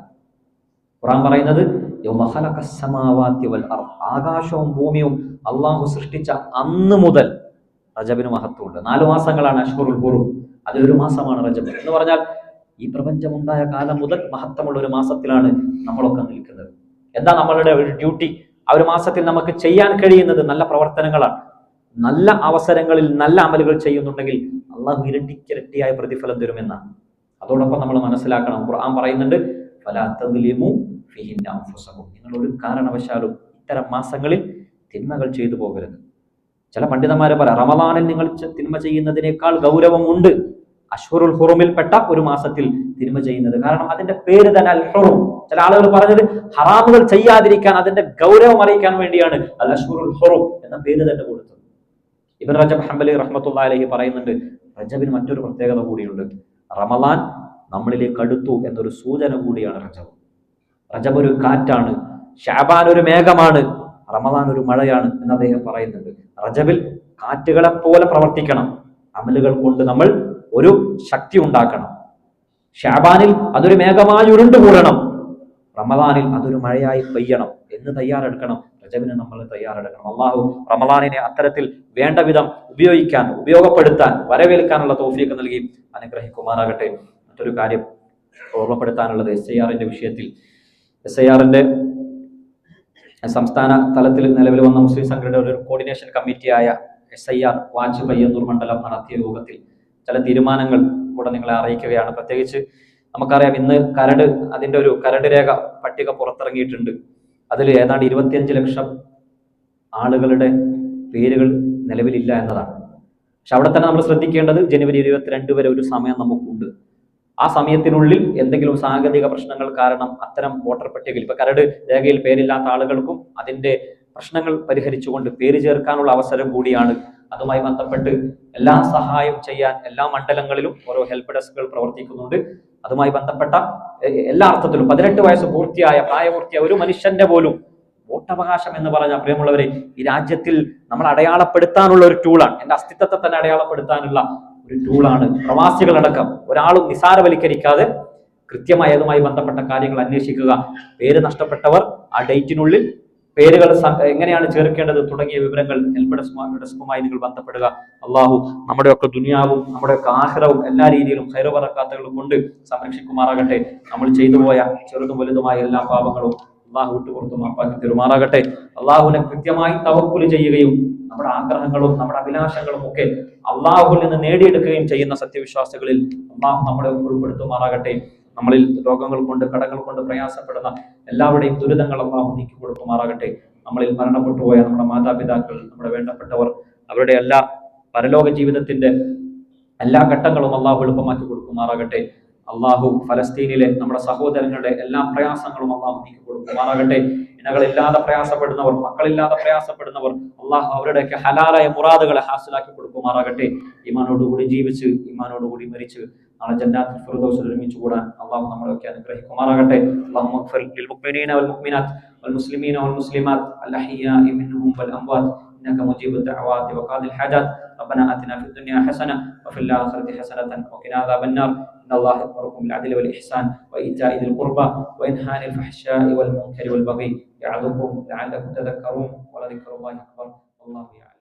ഖുർആൻ പറയുന്നത് യൗമ ഖലഖസ് സമാവാതി വൽ അർദ്, ആകാശവും ഭൂമിയും അള്ളാഹു സൃഷ്ടിച്ച അന്ന് മുതൽ റജബിന് മഹത്വമുണ്ട്. 4 മാസങ്ങളാണ് അശ്ഹുറുൽ ഹുറും, അതിലൊരു മാസമാണ് റജബ് എന്ന് പറഞ്ഞാൽ ഈ പ്രപഞ്ചമുണ്ടായ കാലം മുതൽ മഹത്വമുള്ള ഒരു മാസത്തിലാണ് നമ്മളൊക്കെ നിൽക്കുന്നത്. എന്താ നമ്മളുടെ ഒരു ഡ്യൂട്ടി? ആ ഒരു മാസത്തിൽ നമുക്ക് ചെയ്യാൻ കഴിയുന്നത് നല്ല പ്രവർത്തനങ്ങളാണ്. നല്ല അവസരങ്ങളിൽ നല്ല അമലുകൾ ചെയ്യുന്നുണ്ടെങ്കിൽ അള്ളാഹു ഇരട്ടിക്കിരട്ടിയായ പ്രതിഫലം തരുമെന്നാണ്. അതോടൊപ്പം നമ്മൾ മനസ്സിലാക്കണം, ഖുർആൻ പറയുന്നുണ്ട് ഫലാ തദ്ലിമു ഫീഹിന്ന അൻഫുസകും, നിങ്ങൾ ഒരു കാരണവശാലും ഇത്തരം മാസങ്ങളിൽ തിന്മകൾ ചെയ്തു പോകരുത്. ചില പണ്ഡിതന്മാരെ പറയാം, റമളാനിൽ നിങ്ങൾ തിന്മ ചെയ്യുന്നതിനേക്കാൾ ഗൗരവമുണ്ട് അശ്ഹുറുൽ ഹുറുമിൽപ്പെട്ട ഒരു മാസത്തിൽ തിന്മ ചെയ്യുന്നത്. കാരണം അതിന്റെ പേര് തന്നെ അൽ ഹുറും. ചില ആളുകൾ പറഞ്ഞത് ഹറാമുകൾ ചെയ്യാതിരിക്കാൻ, അതിന്റെ ഗൗരവം അറിയിക്കാൻ വേണ്ടിയാണ് അൽ അശ്ഹുറുൽ ഹുറും എന്ന പേര് തന്നെ കൊടുത്തത്. ഇബ്നു റജബ് ഹംബലി റഹ്മത്തുള്ളാഹി അലൈഹി പറയുന്നുണ്ട്, റജബിന് മറ്റൊരു പ്രത്യേകത കൂടിയുണ്ട്. റമളാൻ നമ്മളിലേക്ക് അടുത്തു എന്നൊരു സൂചന കൂടിയാണ് റജബ്. റജബ് ഒരു കാറ്റാണ്, ശഅബാൻ ഒരു മേഘമാണ്, റമളാൻ ഒരു മഴയാണ് എന്ന് അദ്ദേഹം പറയുന്നുണ്ട്. റജബിൽ കാറ്റുകളെ പോലെ പ്രവർത്തിക്കണം, അമലുകൾ കൊണ്ട് നമ്മൾ ഒരു ശക്തി ഉണ്ടാക്കണം. ശഅബാനിൽ അതൊരു മേഘമായി ഉരുണ്ടുകൂടണം, റമളാനിൽ അതൊരു മഴയായി പെയ്യണം എന്ന് തയ്യാറെടുക്കണം. റജബിന് നമ്മൾ തയ്യാറെടുക്കണം. അള്ളാഹു റമളാനിനെ അത്തരത്തിൽ വേണ്ട വിധം ഉപയോഗപ്പെടുത്താൻ, വരവേൽക്കാനുള്ള തൗഫീഖ് നൽകി അനുഗ്രഹിക്കുമാറാകട്ടെ. മറ്റൊരു കാര്യം ഓർമ്മപ്പെടുത്താനുള്ളത്, SIR വിഷയത്തിൽ SIR സംസ്ഥാന തലത്തിൽ നിലവിൽ വന്ന മുസ്ലിം സംഘടനയുടെ ഒരു കോർഡിനേഷൻ കമ്മിറ്റിയായ SIR വാച്ച് പയ്യന്നൂർ മണ്ഡലം നടത്തിയ യോഗത്തിൽ ചില തീരുമാനങ്ങൾ കൂടെ നിങ്ങളെ അറിയിക്കുകയാണ്. പ്രത്യേകിച്ച് നമുക്കറിയാം, ഇന്ന് അതിന്റെ ഒരു കരട് രേഖ പട്ടിക പുറത്തിറങ്ങിയിട്ടുണ്ട്. അതിൽ ഏതാണ്ട് 25 ലക്ഷം ആളുകളുടെ പേരുകൾ നിലവിലില്ല എന്നതാണ്. പക്ഷെ അവിടെ തന്നെ നമ്മൾ ശ്രദ്ധിക്കേണ്ടത്, ജനുവരി 22 വരെ ഒരു സമയം നമുക്കുണ്ട്. ആ സമയത്തിനുള്ളിൽ എന്തെങ്കിലും സാങ്കേതിക പ്രശ്നങ്ങൾ കാരണം അത്തരം വോട്ടർ പട്ടികയിൽ, ഇപ്പൊ കരട് രേഖയിൽ പേരില്ലാത്ത ആളുകൾക്കും അതിന്റെ പ്രശ്നങ്ങൾ പരിഹരിച്ചുകൊണ്ട് പേര് ചേർക്കാനുള്ള അവസരം കൂടിയാണ്. അതുമായി ബന്ധപ്പെട്ട് എല്ലാ സഹായം ചെയ്യാൻ എല്ലാ മണ്ഡലങ്ങളിലും ഓരോ ഹെൽപ്പ് ഡെസ്കുകൾ പ്രവർത്തിക്കുന്നുണ്ട്. അതുമായി ബന്ധപ്പെട്ട എല്ലാ അർത്ഥത്തിലും 18 വയസ്സ് പ്രായപൂർത്തിയായ ഒരു മനുഷ്യന്റെ പോലും വോട്ടവകാശം എന്ന് പറഞ്ഞാൽ, പ്രിയമുള്ളവരെ, ഈ രാജ്യത്തിൽ നമ്മൾ അടയാളപ്പെടുത്താനുള്ള ഒരു ടൂളാണ്. എന്റെ അസ്തിത്വത്തെ തന്നെ അടയാളപ്പെടുത്താനുള്ള ഒരു ടൂളാണ്. പ്രവാസികളടക്കം ഒരാളും നിസാരവൽക്കരിക്കാതെ കൃത്യമായി അതുമായി ബന്ധപ്പെട്ട കാര്യങ്ങൾ അന്വേഷിക്കുക. പേര് നഷ്ടപ്പെട്ടവർ ആ ഡേറ്റിനുള്ളിൽ പേരുകൾ എങ്ങനെയാണ് ചേർക്കേണ്ടത് തുടങ്ങിയ വിവരങ്ങൾ ഹെൽപ്പ് ഡെസ്കുമായി നിങ്ങൾ ബന്ധപ്പെടുക. അള്ളാഹു നമ്മുടെയൊക്കെ ദുനിയാവും നമ്മുടെയൊക്കെ ആഖിറവും എല്ലാ രീതിയിലും ഖൈറ് ബറക്കാത്തുകളും കൊണ്ട് സംരക്ഷിക്കുമാറാകട്ടെ. നമ്മൾ ചെയ്തു പോയ ചെറുതും വലുതുമായ എല്ലാ പാപങ്ങളും അള്ളാഹു വിട്ടുപുറത്തു മാപ്പാക്കി തരുമാറാകട്ടെ. അള്ളാഹുവിനെ കൃത്യമായി തവക്കുൽ ചെയ്യുകയും നമ്മുടെ ആഗ്രഹങ്ങളും നമ്മുടെ അഭിലാഷങ്ങളും ഒക്കെ അള്ളാഹുവിൽ നിന്ന് നേടിയെടുക്കുകയും ചെയ്യുന്ന സത്യവിശ്വാസികളിൽ അള്ളാഹു നമ്മളെ ഉൾപ്പെടുത്തുമാറാകട്ടെ. നമ്മളിൽ രോഗങ്ങൾ കൊണ്ട് കടങ്ങൾ കൊണ്ട് പ്രയാസപ്പെടുന്ന എല്ലാവരുടെയും ദുരിതങ്ങൾ അള്ളാഹു നീക്കി കൊടുക്കുമാറാകട്ടെ. നമ്മളിൽ മരണപ്പെട്ടു പോയ നമ്മുടെ മാതാപിതാക്കൾ, നമ്മുടെ വേണ്ടപ്പെട്ടവർ, അവരുടെ എല്ലാ പരലോക ജീവിതത്തിന്റെ എല്ലാ ഘട്ടങ്ങളും അള്ളാഹു എളുപ്പമാക്കി കൊടുക്കുമാറാകട്ടെ. അള്ളാഹു ഫലസ്തീനിലെ നമ്മുടെ സഹോദരങ്ങളുടെ എല്ലാ പ്രയാസങ്ങളും അള്ളാഹു നീക്കി കൊടുക്കുമാറാകട്ടെ. ഇണകളില്ലാതെ പ്രയാസപ്പെടുന്നവർ, മക്കളില്ലാതെ പ്രയാസപ്പെടുന്നവർ, അള്ളാഹു അവരുടെയൊക്കെ ഹലാലായ മുറാദുകളെ ഹാസിലാക്കി കൊടുക്കുമാറാകട്ടെ. ഈമാനോടുകൂടി ജീവിച്ച് ഈമാനോടുകൂടി മരിച്ച് നാളെ ജന്നാത്തുൽ ഫിർദൗസിൽ ഒരുമിച്ച് കൂടാൻ അള്ളാഹു നമ്മളെയൊക്കെ അനുഗ്രഹിക്കുമാറാകട്ടെ. അല്ലാഹുമ്മ ഗ്ഫിർ ലിൽ മുഅ്മിനീന വൽ മുഅ്മിനാത്ത് വൽ മുസ്ലിമീന വൽ മുസ്ലിമാത്ത് അൽ അഹ്യാഇ മിൻഹും വൽ അംവാത്ത് إنك مجيب الدعوات وقاضي الحاجات. ربنا آتنا في الدنيا حسنة وفي الآخرة حسنة وقنا عذاب النار. إن الله يأمركم بالعدل والإحسان وإيتاء ذي القربى وينهى عن الفحشاء والمنكر والبغي يعظكم لعلكم تذكرون ولذكر الله أكبر والله يعلم.